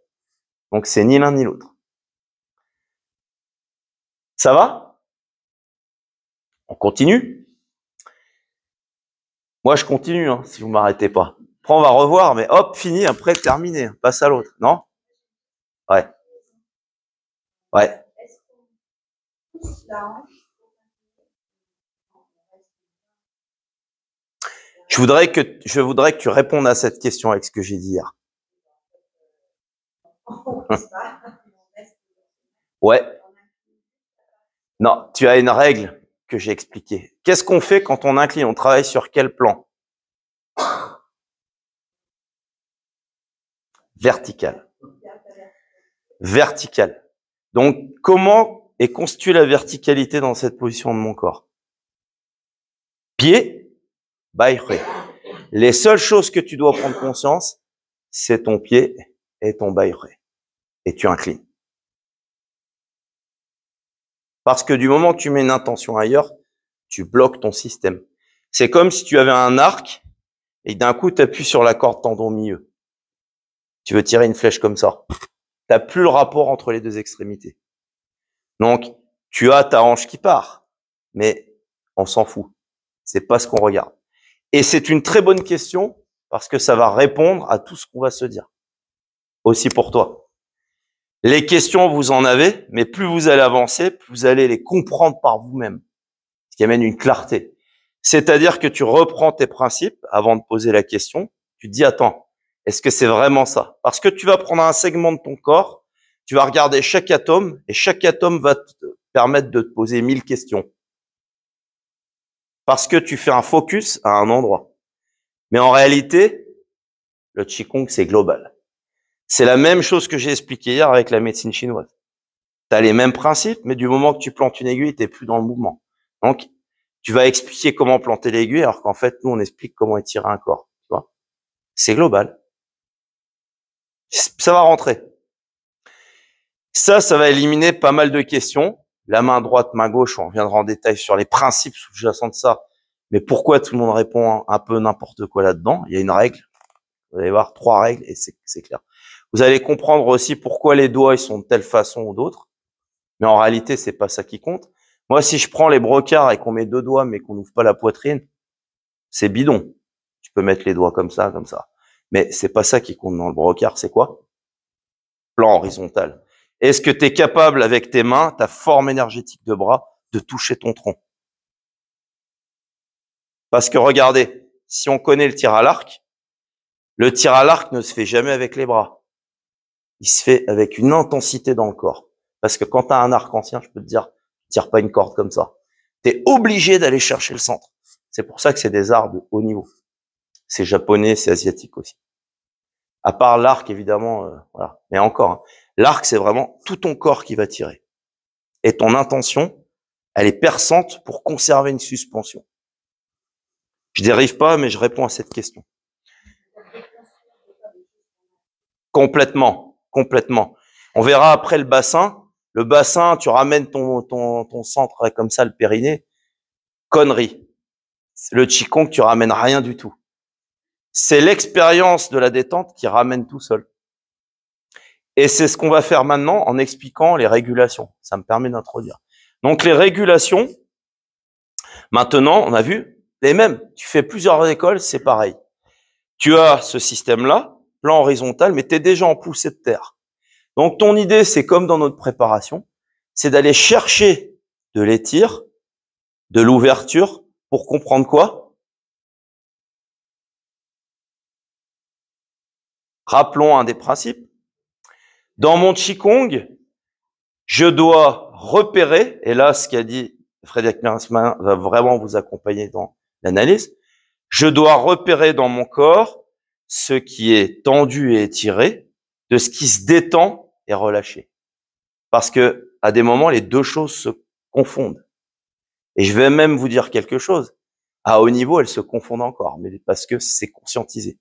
Donc, c'est ni l'un ni l'autre. Ça va? On continue? Moi, je continue, hein, si vous m'arrêtez pas. Après, on va revoir, mais hop, fini, après, terminé. Passe à l'autre. Non? Ouais. Ouais. Je voudrais que tu répondes à cette question avec ce que j'ai dit hier. Ouais. Non, tu as une règle que j'ai expliquée. Qu'est-ce qu'on fait quand on incline? On travaille sur quel plan? Vertical. Vertical. Donc, comment est constituée la verticalité dans cette position de mon corps? Pied, bai hui. Les seules choses que tu dois prendre conscience, c'est ton pied et ton bai hui. Et tu inclines. Parce que du moment que tu mets une intention ailleurs, tu bloques ton système. C'est comme si tu avais un arc et d'un coup, tu appuies sur la corde tendon milieu. Tu veux tirer une flèche comme ça. Tu n'as plus le rapport entre les deux extrémités. Donc, tu as ta hanche qui part, mais on s'en fout. C'est pas ce qu'on regarde. Et c'est une très bonne question parce que ça va répondre à tout ce qu'on va se dire. Aussi pour toi. Les questions, vous en avez, mais plus vous allez avancer, plus vous allez les comprendre par vous-même. Ce qui amène une clarté. C'est-à-dire que tu reprends tes principes avant de poser la question. Tu te dis, attends, est-ce que c'est vraiment ça? Parce que tu vas prendre un segment de ton corps, tu vas regarder chaque atome, et chaque atome va te permettre de te poser 1000 questions. Parce que tu fais un focus à un endroit. Mais en réalité, le Qigong, c'est global. C'est la même chose que j'ai expliqué hier avec la médecine chinoise. Tu as les mêmes principes, mais du moment que tu plantes une aiguille, tu n'es plus dans le mouvement. Donc, tu vas expliquer comment planter l'aiguille, alors qu'en fait, nous, on explique comment étirer un corps. Tu vois, c'est global. Ça va rentrer. Ça va éliminer pas mal de questions. La main droite, main gauche, on reviendra en détail sur les principes sous-jacents de ça. Mais pourquoi tout le monde répond un peu n'importe quoi là-dedans? Il y a une règle. Vous allez voir 3 règles et c'est clair. Vous allez comprendre aussi pourquoi les doigts ils sont de telle façon ou d'autre. Mais en réalité, c'est pas ça qui compte. Moi, si je prends les brocards et qu'on met 2 doigts mais qu'on n'ouvre pas la poitrine, c'est bidon. Tu peux mettre les doigts comme ça, comme ça. Mais c'est pas ça qui compte dans le brocard, c'est quoi? Plan horizontal. Est-ce que tu es capable avec tes mains, ta forme énergétique de bras, de toucher ton tronc? Parce que regardez, si on connaît le tir à l'arc ne se fait jamais avec les bras. Il se fait avec une intensité dans le corps. Parce que quand tu as un arc ancien, je peux te dire, tire pas une corde comme ça. Tu es obligé d'aller chercher le centre. C'est pour ça que c'est des arts de haut niveau. C'est japonais, c'est asiatique aussi. À part l'arc, évidemment, voilà. Mais encore, hein, l'arc, c'est vraiment tout ton corps qui va tirer. Et ton intention, elle est perçante pour conserver une suspension. Je dérive pas, mais je réponds à cette question. Complètement, complètement. On verra après le bassin. Le bassin, tu ramènes ton centre comme ça, le périnée. Connerie. Le Qigong, tu ramènes rien du tout. C'est l'expérience de la détente qui ramène tout seul. Et c'est ce qu'on va faire maintenant en expliquant les régulations. Ça me permet d'introduire. Donc les régulations, maintenant, on a vu les mêmes. Tu fais plusieurs écoles, c'est pareil. Tu as ce système-là, plan horizontal, mais tu es déjà en poussée de terre. Donc ton idée, c'est comme dans notre préparation, c'est d'aller chercher de l'étire, de l'ouverture, pour comprendre quoi? Rappelons un des principes. Dans mon Qigong, je dois repérer, et là, ce qu'a dit Frédéric Mersman va vraiment vous accompagner dans l'analyse, je dois repérer dans mon corps ce qui est tendu et étiré, de ce qui se détend et relâché. Parce que, à des moments, les deux choses se confondent. Et je vais même vous dire quelque chose. À haut niveau, elles se confondent encore, mais parce que c'est conscientisé.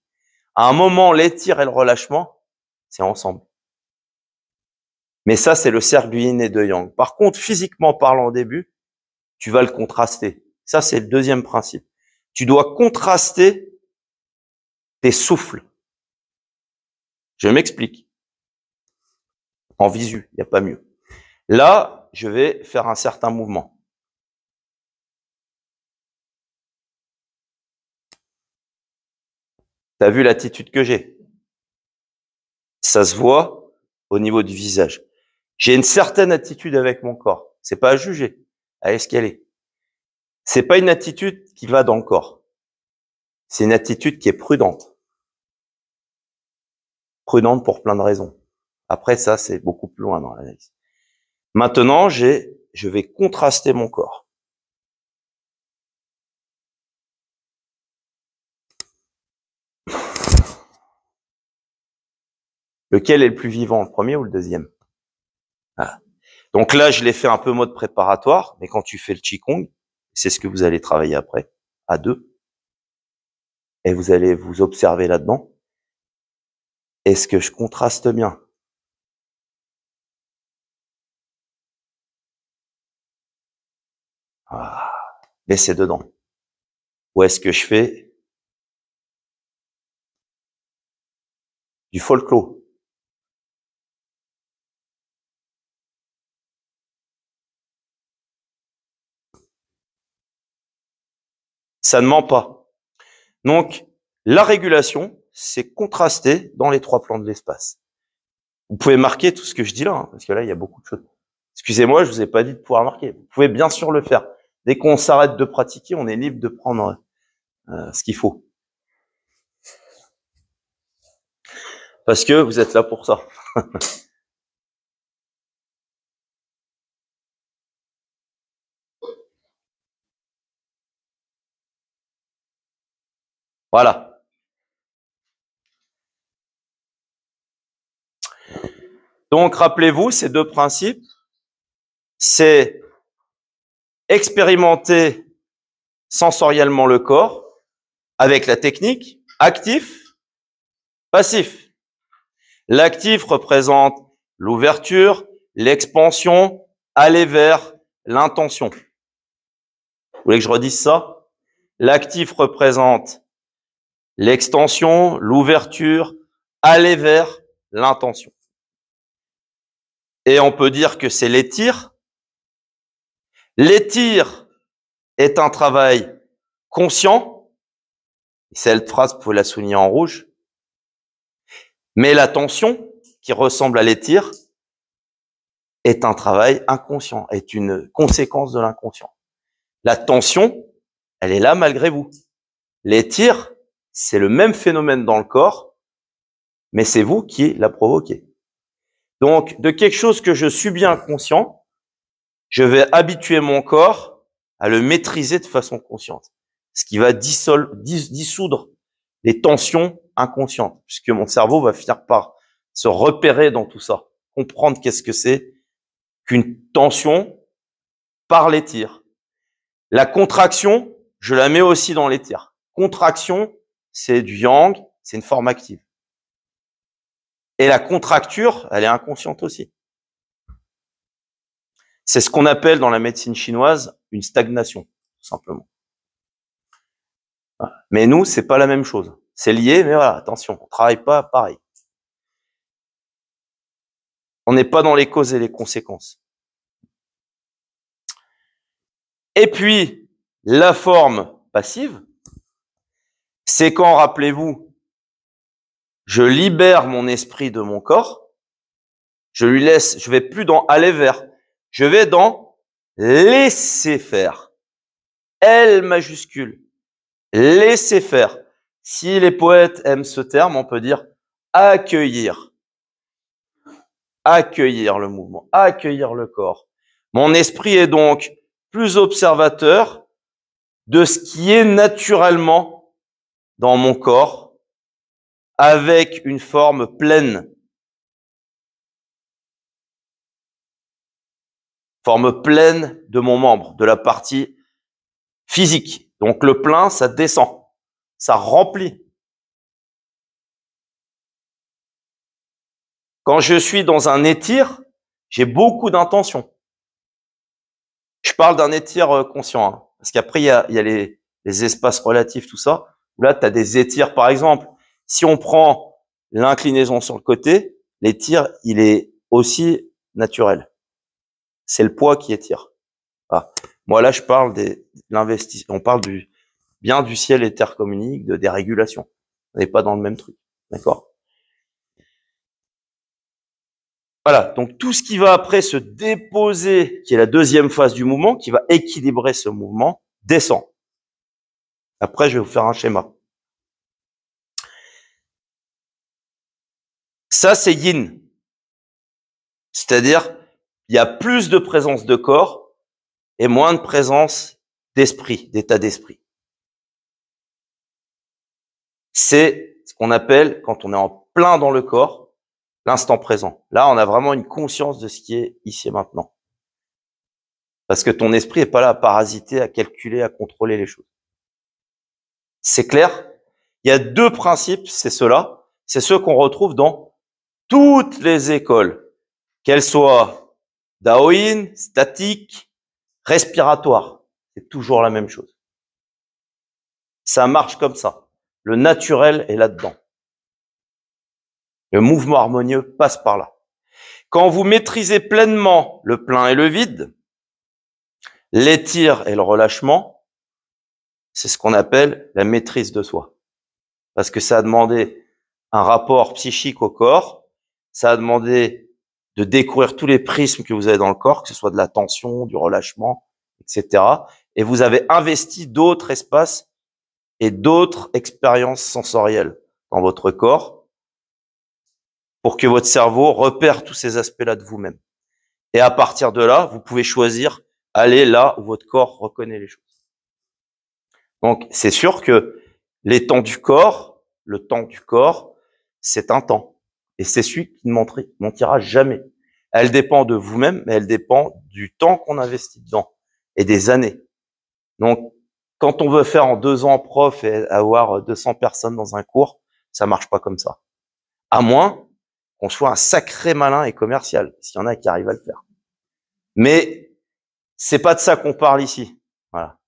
À un moment, l'étire et le relâchement, c'est ensemble. Mais ça, c'est le cercle du yin et de yang. Par contre, physiquement parlant au début, tu vas le contraster. Ça, c'est le deuxième principe. Tu dois contraster tes souffles. Je m'explique. En visu, il n'y a pas mieux. Là, je vais faire un certain mouvement. Tu as vu l'attitude que j'ai? Ça se voit au niveau du visage. J'ai une certaine attitude avec mon corps. C'est pas à juger. Elle est ce qu'elle est. C'est pas une attitude qui va dans le corps. C'est une attitude qui est prudente. Prudente pour plein de raisons. Après, ça, c'est beaucoup plus loin dans l'analyse. Maintenant, je vais contraster mon corps. Lequel est le plus vivant, le premier ou le deuxième? Voilà. Donc là, je l'ai fait un peu mode préparatoire, mais quand tu fais le Qigong, c'est ce que vous allez travailler après, à deux, et vous allez vous observer là-dedans. Est-ce que je contraste bien? Ah, laissez dedans. Ou est-ce que je fais du folklore? Ça ne ment pas. Donc, la régulation, c'est contrasté dans les trois plans de l'espace. Vous pouvez marquer tout ce que je dis là, hein, parce que là, il y a beaucoup de choses. Excusez-moi, je vous ai pas dit de pouvoir marquer. Vous pouvez bien sûr le faire. Dès qu'on s'arrête de pratiquer, on est libre de prendre ce qu'il faut. Parce que vous êtes là pour ça. Voilà. Donc, rappelez-vous, ces deux principes, c'est expérimenter sensoriellement le corps avec la technique actif, passif. L'actif représente l'ouverture, l'expansion, aller vers l'intention. Vous voulez que je redise ça? L'actif représente l'extension, l'ouverture, aller vers l'intention. Et on peut dire que c'est l'étire. L'étire est un travail conscient. Cette phrase, vous pouvez la souligner en rouge. Mais la tension, qui ressemble à l'étire, est un travail inconscient, est une conséquence de l'inconscient. La tension, elle est là malgré vous. L'étire, c'est le même phénomène dans le corps, mais c'est vous qui la provoquez. Donc, de quelque chose que je suis bien conscient, je vais habituer mon corps à le maîtriser de façon consciente. Ce qui va dissoudre les tensions inconscientes, puisque mon cerveau va finir par se repérer dans tout ça, comprendre qu'est-ce que c'est qu'une tension par l'étire. La contraction, je la mets aussi dans l'étire. Contraction, c'est du yang, c'est une forme active. Et la contracture, elle est inconsciente aussi. C'est ce qu'on appelle dans la médecine chinoise une stagnation, tout simplement. Mais nous, c'est pas la même chose. C'est lié, mais voilà, attention, on travaille pas pareil. On n'est pas dans les causes et les conséquences. Et puis, la forme passive, c'est quand, rappelez-vous, je libère mon esprit de mon corps, je lui laisse, je vais plus dans aller vers, je vais dans laisser faire. L majuscule. Laisser faire. Si les poètes aiment ce terme, on peut dire accueillir. Accueillir le mouvement, accueillir le corps. Mon esprit est donc plus observateur de ce qui est naturellement dans mon corps, avec une forme pleine. Forme pleine de mon membre, de la partie physique. Donc le plein, ça descend, ça remplit. Quand je suis dans un étire, j'ai beaucoup d'intention. Je parle d'un étire conscient, hein, parce qu'après, il y a les espaces relatifs, tout ça. Là, tu as des étires, par exemple. Si on prend l'inclinaison sur le côté, l'étire, il est aussi naturel. C'est le poids qui étire. Ah. Moi, là, je parle de l'investissement. On parle bien du ciel intercommunique, des régulations. On n'est pas dans le même truc. D'accord? Voilà. Donc, tout ce qui va après se déposer, qui est la deuxième phase du mouvement, qui va équilibrer ce mouvement, descend. Après, je vais vous faire un schéma. Ça, c'est yin. C'est-à-dire, il y a plus de présence de corps et moins de présence d'esprit, d'état d'esprit. C'est ce qu'on appelle, quand on est en plein dans le corps, l'instant présent. Là, on a vraiment une conscience de ce qui est ici et maintenant. Parce que ton esprit n'est pas là à parasiter, à calculer, à contrôler les choses. C'est clair? Il y a deux principes, c'est ceux-là. C'est ceux qu'on retrouve dans toutes les écoles, qu'elles soient Daoyin, statique, respiratoire. C'est toujours la même chose. Ça marche comme ça. Le naturel est là-dedans. Le mouvement harmonieux passe par là. Quand vous maîtrisez pleinement le plein et le vide, l'étire et le relâchement, c'est ce qu'on appelle la maîtrise de soi. Parce que ça a demandé un rapport psychique au corps, ça a demandé de découvrir tous les prismes que vous avez dans le corps, que ce soit de la tension, du relâchement, etc. Et vous avez investi d'autres espaces et d'autres expériences sensorielles dans votre corps pour que votre cerveau repère tous ces aspects-là de vous-même. Et à partir de là, vous pouvez choisir aller là où votre corps reconnaît les choses. Donc, c'est sûr que les temps du corps, le temps du corps, c'est un temps. Et c'est celui qui ne mentira jamais. Elle dépend de vous-même, mais elle dépend du temps qu'on investit dedans et des années. Donc, quand on veut faire en 2 ans prof et avoir 200 personnes dans un cours, ça marche pas comme ça. À moins qu'on soit un sacré malin et commercial, s'il y en a qui arrivent à le faire. Mais c'est pas de ça qu'on parle ici. Voilà.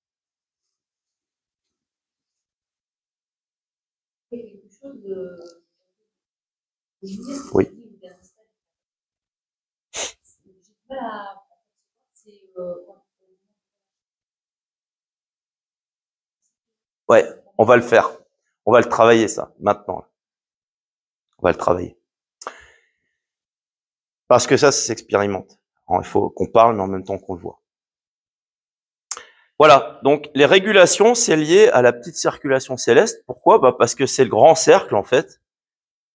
Oui. Ouais, on va le faire. On va le travailler, ça, maintenant. On va le travailler. Parce que ça s'expérimente. Il faut qu'on parle, mais en même temps qu'on le voit. Voilà. Donc, les régulations, c'est lié à la petite circulation céleste. Pourquoi? Parce que c'est le grand cercle, en fait,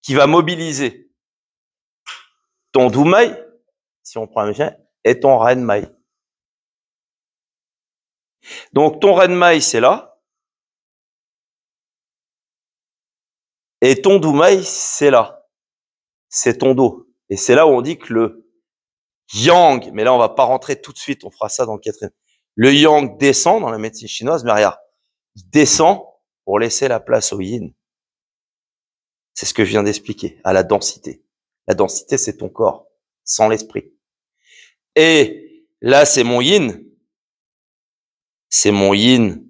qui va mobiliser ton Doumaï, si on prend un méchant, et ton Renmaï. Donc, ton Renmaï, c'est là. Et ton Doumaï, c'est là. C'est ton dos. Et c'est là où on dit que le yang, mais là on va pas rentrer tout de suite, on fera ça dans le 4e. Le yang descend dans la médecine chinoise, mais regarde, il descend pour laisser la place au yin. C'est ce que je viens d'expliquer, à la densité. La densité, c'est ton corps, sans l'esprit. Et là, c'est mon yin. C'est mon yin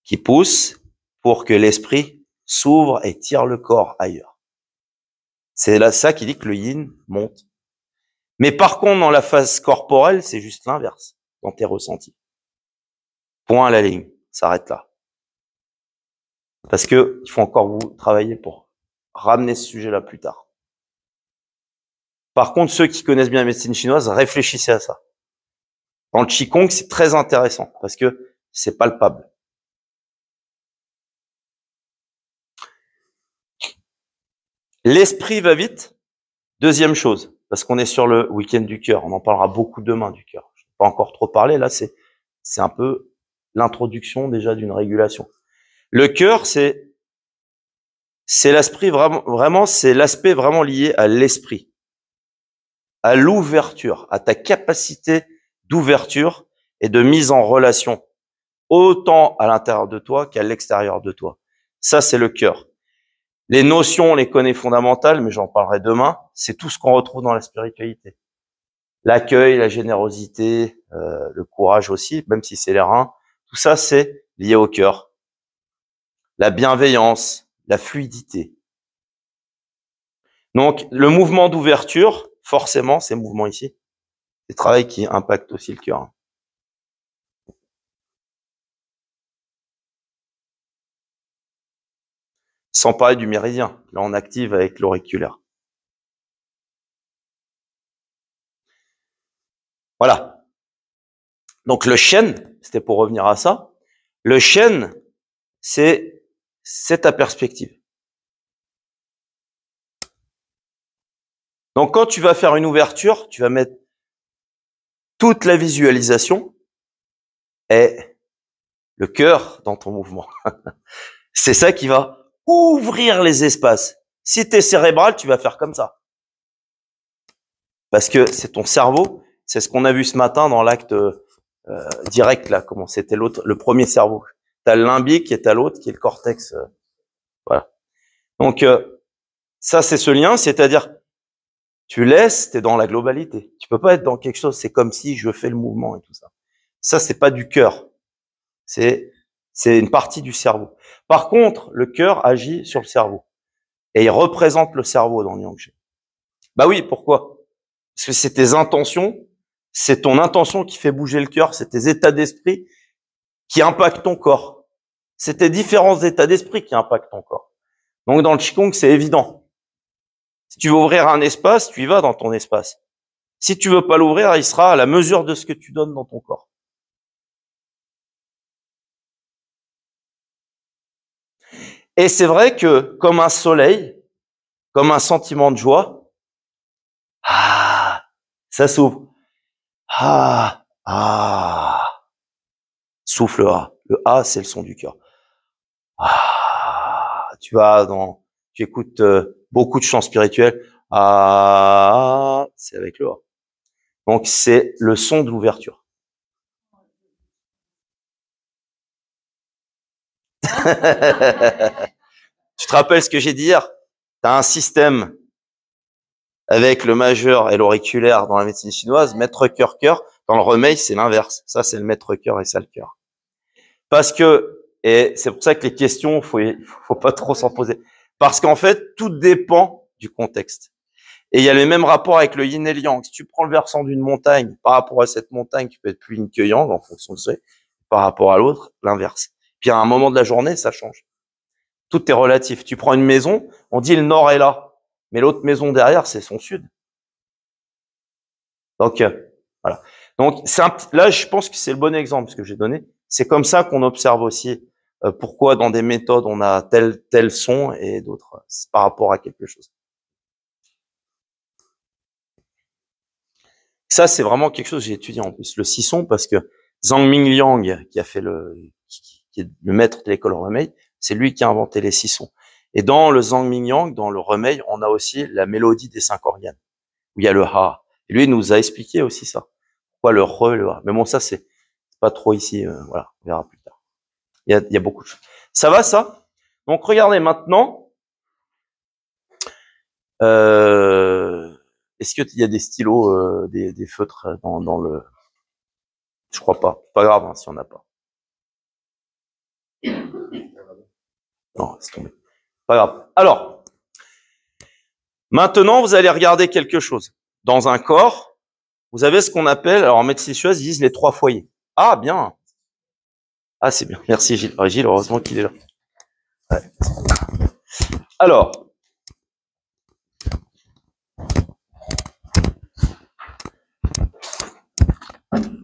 qui pousse pour que l'esprit s'ouvre et tire le corps ailleurs. C'est là ça qui dit que le yin monte. Mais par contre, dans la phase corporelle, c'est juste l'inverse, dans tes ressentis. Point à la ligne, s'arrête là. Parce que il faut encore vous travailler pour ramener ce sujet-là plus tard. Par contre, ceux qui connaissent bien la médecine chinoise, réfléchissez à ça. Dans le Qigong, c'est très intéressant parce que c'est palpable. L'esprit va vite. Deuxième chose, parce qu'on est sur le week-end du cœur. On en parlera beaucoup demain du cœur. Je n'ai pas encore trop parlé. Là, c'est un peu l'introduction déjà d'une régulation. Le cœur, c'est l'esprit vraiment, c'est l'aspect vraiment lié à l'esprit, à l'ouverture, à ta capacité d'ouverture et de mise en relation, autant à l'intérieur de toi qu'à l'extérieur de toi. Ça, c'est le cœur. Les notions, on les connaît fondamentales, mais j'en parlerai demain. C'est tout ce qu'on retrouve dans la spiritualité. L'accueil, la générosité, le courage aussi, même si c'est les reins. Tout ça, c'est lié au cœur. La bienveillance, la fluidité. Donc, le mouvement d'ouverture, forcément, ces mouvements ici, c'est le travail qui impacte aussi le cœur. Sans parler du méridien. Là, on active avec l'auriculaire. Voilà. Donc, le chêne, c'était pour revenir à ça. Le chêne, c'est ta perspective. Donc, quand tu vas faire une ouverture, tu vas mettre toute la visualisation et le cœur dans ton mouvement. C'est ça qui va ouvrir les espaces. Si tu es cérébral, tu vas faire comme ça. Parce que c'est ton cerveau, c'est ce qu'on a vu ce matin dans l'acte direct, là, comment c'était l'autre, le premier cerveau. Tu as le limbique et tu as l'autre qui est le cortex. Voilà. Donc, ça, c'est ce lien, c'est-à-dire, tu laisses, tu es dans la globalité. Tu peux pas être dans quelque chose, c'est comme si je fais le mouvement et tout ça. Ça, c'est pas du cœur. C'est une partie du cerveau. Par contre, le cœur agit sur le cerveau. Et il représente le cerveau dans le Yang Shen. Bah oui, pourquoi? Parce que c'est tes intentions, c'est ton intention qui fait bouger le cœur, c'est tes états d'esprit qui impactent ton corps. C'est tes différents états d'esprit qui impactent ton corps. Donc dans le Qigong, c'est évident. Si tu veux ouvrir un espace, tu y vas dans ton espace. Si tu veux pas l'ouvrir, il sera à la mesure de ce que tu donnes dans ton corps. Et c'est vrai que, comme un soleil, comme un sentiment de joie, ça s'ouvre. Souffle A. Le A, c'est le son du cœur. Tu écoutes beaucoup de chants spirituels. C'est avec le A. Donc, c'est le son de l'ouverture. Tu te rappelles ce que j'ai dit hier? Tu as un système avec le majeur et l'auriculaire dans la médecine chinoise, maître cœur. Dans le remei, c'est l'inverse. Ça, c'est le maître cœur et ça, le cœur. Parce que, et c'est pour ça que les questions, faut pas trop s'en poser. Parce qu'en fait, tout dépend du contexte. Et il y a les mêmes rapports avec le yin et le yang. Si tu prends le versant d'une montagne, par rapport à cette montagne, tu peux être plus yin que yang, en fonction de ça. Par rapport à l'autre, l'inverse. Puis à un moment de la journée, ça change. Tout est relatif. Tu prends une maison, on dit le nord est là. Mais l'autre maison derrière, c'est son sud. Donc, voilà. Donc, là, je pense que c'est le bon exemple, ce que j'ai donné. C'est comme ça qu'on observe aussi pourquoi dans des méthodes, on a tel son et d'autres par rapport à quelque chose. Ça, c'est vraiment quelque chose que j'ai étudié en plus, le sisson, parce que Zhang Mingliang, qui est le maître de l'école Remei, c'est lui qui a inventé les sissons. Et dans le Zhang Mingyang, dans le Remei, on a aussi la mélodie des 5 organes, où il y a le Ha. Et lui, il nous a expliqué aussi ça. Pourquoi le Re, le Ha. Mais bon, ça, c'est pas trop ici, voilà, on verra plus tard. Il y a beaucoup de choses. Ça va, ça? Donc, regardez maintenant. Est-ce qu'il y a des stylos, des feutres dans le... Je crois pas. C'est pas grave, hein, si on n'a pas. Non, c'est tombé. Pas grave. Alors, maintenant, vous allez regarder quelque chose. Dans un corps, vous avez ce qu'on appelle, alors en médecine chinoise, ils disent les 3 foyers. Ah, bien. Ah, c'est bien. Merci Gilles. Gilles, heureusement qu'il est là. Ouais. Alors,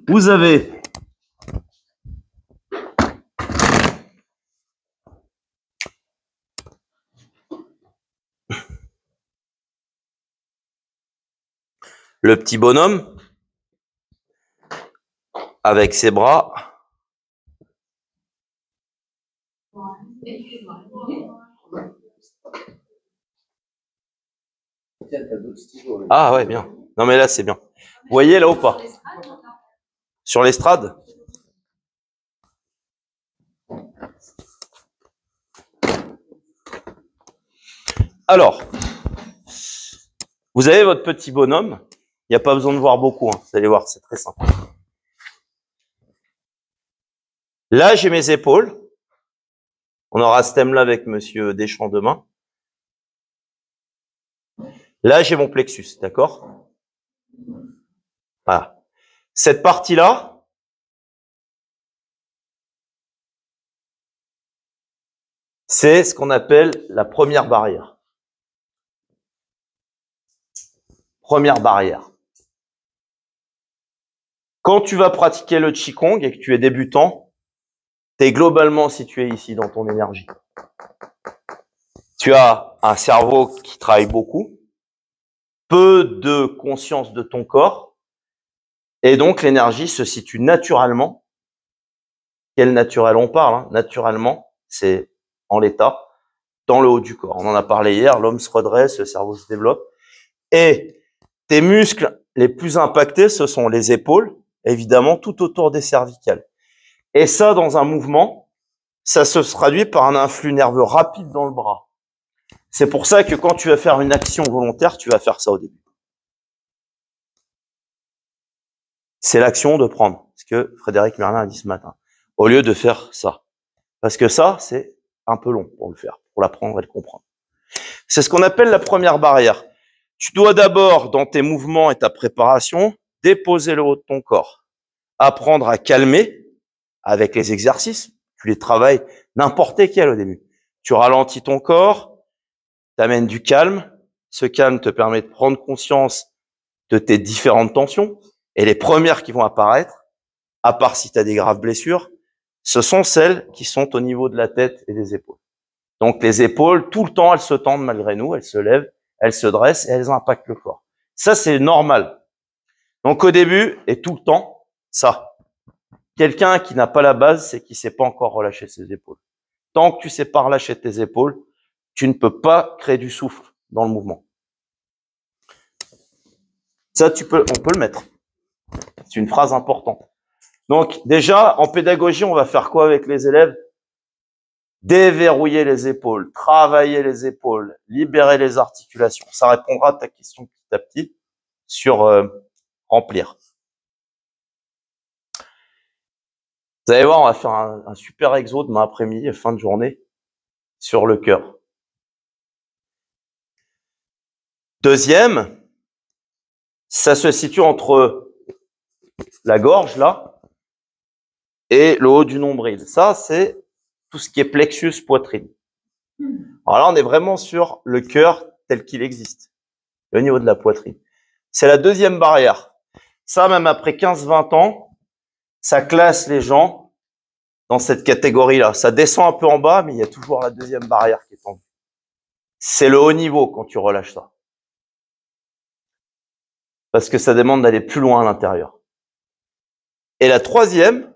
vous avez le petit bonhomme avec ses bras. Ah ouais, bien. Non mais là, c'est bien. Vous voyez là ou pas? Sur l'estrade? Alors, vous avez votre petit bonhomme. Il n'y a pas besoin de voir beaucoup. Hein. Vous allez voir, c'est très simple. Là, j'ai mes épaules. On aura ce thème-là avec Monsieur Deschamps demain. Là, j'ai mon plexus, d'accord? Voilà. Cette partie-là, c'est ce qu'on appelle la première barrière. Première barrière. Quand tu vas pratiquer le Qigong et que tu es débutant, tu es globalement situé ici dans ton énergie. Tu as un cerveau qui travaille beaucoup, peu de conscience de ton corps, et donc l'énergie se situe naturellement. Quel naturel on parle, hein? Naturellement, c'est en l'état, dans le haut du corps. On en a parlé hier, l'homme se redresse, le cerveau se développe. Et tes muscles les plus impactés, ce sont les épaules, évidemment, tout autour des cervicales. Et ça, dans un mouvement, ça se traduit par un influx nerveux rapide dans le bras. C'est pour ça que quand tu vas faire une action volontaire, tu vas faire ça au début. C'est l'action de prendre, ce que Frédéric Merlin a dit ce matin, au lieu de faire ça. Parce que ça, c'est un peu long pour le faire, pour l'apprendre et le comprendre. C'est ce qu'on appelle la première barrière. Tu dois d'abord, dans tes mouvements et ta préparation, déposer le haut de ton corps. Apprendre à calmer avec les exercices. Tu les travailles n'importe lesquels au début. Tu ralentis ton corps, t'amènes du calme. Ce calme te permet de prendre conscience de tes différentes tensions. Et les premières qui vont apparaître, à part si tu as des graves blessures, ce sont celles qui sont au niveau de la tête et des épaules. Donc les épaules, tout le temps, elles se tendent malgré nous, elles se lèvent, elles se dressent et elles impactent le corps. Ça, c'est normal. Donc au début et tout le temps, ça. Quelqu'un qui n'a pas la base, c'est qui ne sait pas encore relâcher ses épaules. Tant que tu ne sais pas relâcher tes épaules, tu ne peux pas créer du souffle dans le mouvement. Ça, on peut le mettre. C'est une phrase importante. Donc déjà, en pédagogie, on va faire quoi avec les élèves? Déverrouiller les épaules, travailler les épaules, libérer les articulations. Ça répondra à ta question petit à petit sur remplir. Vous allez voir, on va faire un super exo demain après-midi, fin de journée, sur le cœur. Deuxième, ça se situe entre la gorge, là, et le haut du nombril. Ça, c'est tout ce qui est plexus poitrine. Alors là, on est vraiment sur le cœur tel qu'il existe, au niveau de la poitrine. C'est la deuxième barrière. Ça, même après 15-20 ans, ça classe les gens dans cette catégorie-là. Ça descend un peu en bas, mais il y a toujours la deuxième barrière qui est tendue. C'est le haut niveau quand tu relâches ça. Parce que ça demande d'aller plus loin à l'intérieur. Et la troisième,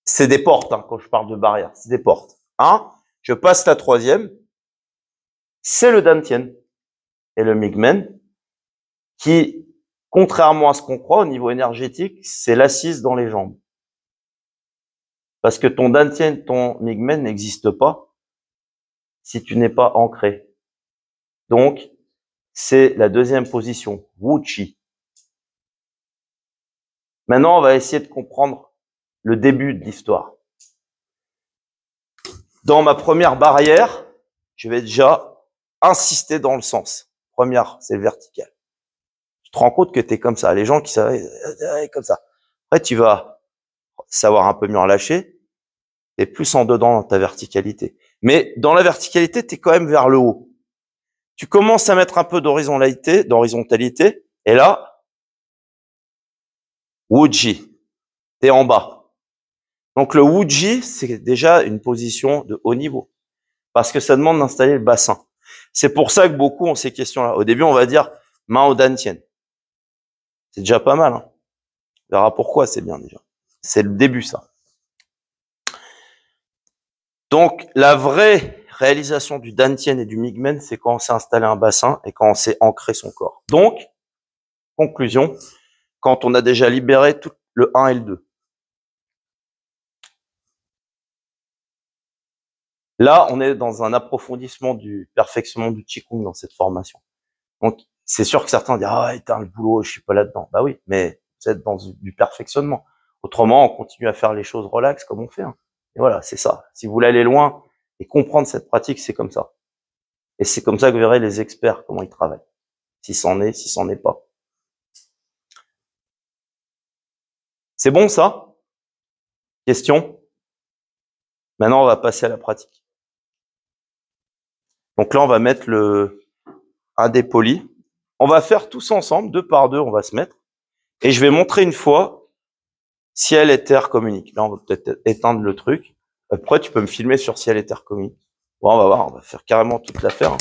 c'est des portes, hein, quand je parle de barrière, c'est des portes. 1. Je passe la troisième. C'est le Dantian et le Mingmen qui, contrairement à ce qu'on croit au niveau énergétique, c'est l'assise dans les jambes. Parce que ton Dantian, ton Mingmen n'existe pas si tu n'es pas ancré. Donc, c'est la deuxième position, Wu Chi. Maintenant, on va essayer de comprendre le début de l'histoire. Dans ma première barrière, je vais déjà insister dans le sens. Première, c'est le vertical. Tu te rends compte que tu es comme ça. Les gens qui savent, comme ça. Après, tu vas savoir un peu mieux relâcher. Tu es plus en dedans dans ta verticalité. Mais dans la verticalité, tu es quand même vers le haut. Tu commences à mettre un peu d'horizontalité, et là, Wuji, tu es en bas. Donc le Wuji, c'est déjà une position de haut niveau, parce que ça demande d'installer le bassin. C'est pour ça que beaucoup ont ces questions-là. Au début, on va dire main au Dantian. C'est déjà pas mal. Hein. On verra pourquoi c'est bien déjà. C'est le début, ça. Donc la vraie réalisation du Dantian et du Mingmen, c'est quand on s'est installé un bassin et quand on s'est ancré son corps. Donc, conclusion, quand on a déjà libéré tout le 1 et le 2. Là, on est dans un approfondissement du perfectionnement du Qigong dans cette formation. Donc, c'est sûr que certains disent « Ah, éteins le boulot, je suis pas là-dedans. » Bah oui, mais vous êtes dans du perfectionnement. Autrement, on continue à faire les choses relax comme on fait. Hein. Et voilà, c'est ça. Si vous voulez aller loin et comprendre cette pratique, c'est comme ça. Et c'est comme ça que vous verrez les experts, comment ils travaillent. Si c'en est, si c'en est pas. C'est bon, ça? Question? Maintenant, on va passer à la pratique. Donc là, on va mettre un des polis. On va faire tous ensemble, 2 par 2, on va se mettre. Et je vais montrer une fois ciel et terre communiquent. Là, on va peut-être éteindre le truc. Après, tu peux me filmer sur ciel et terre communiquent. Bon, on va voir, on va faire carrément toute l'affaire. Hein.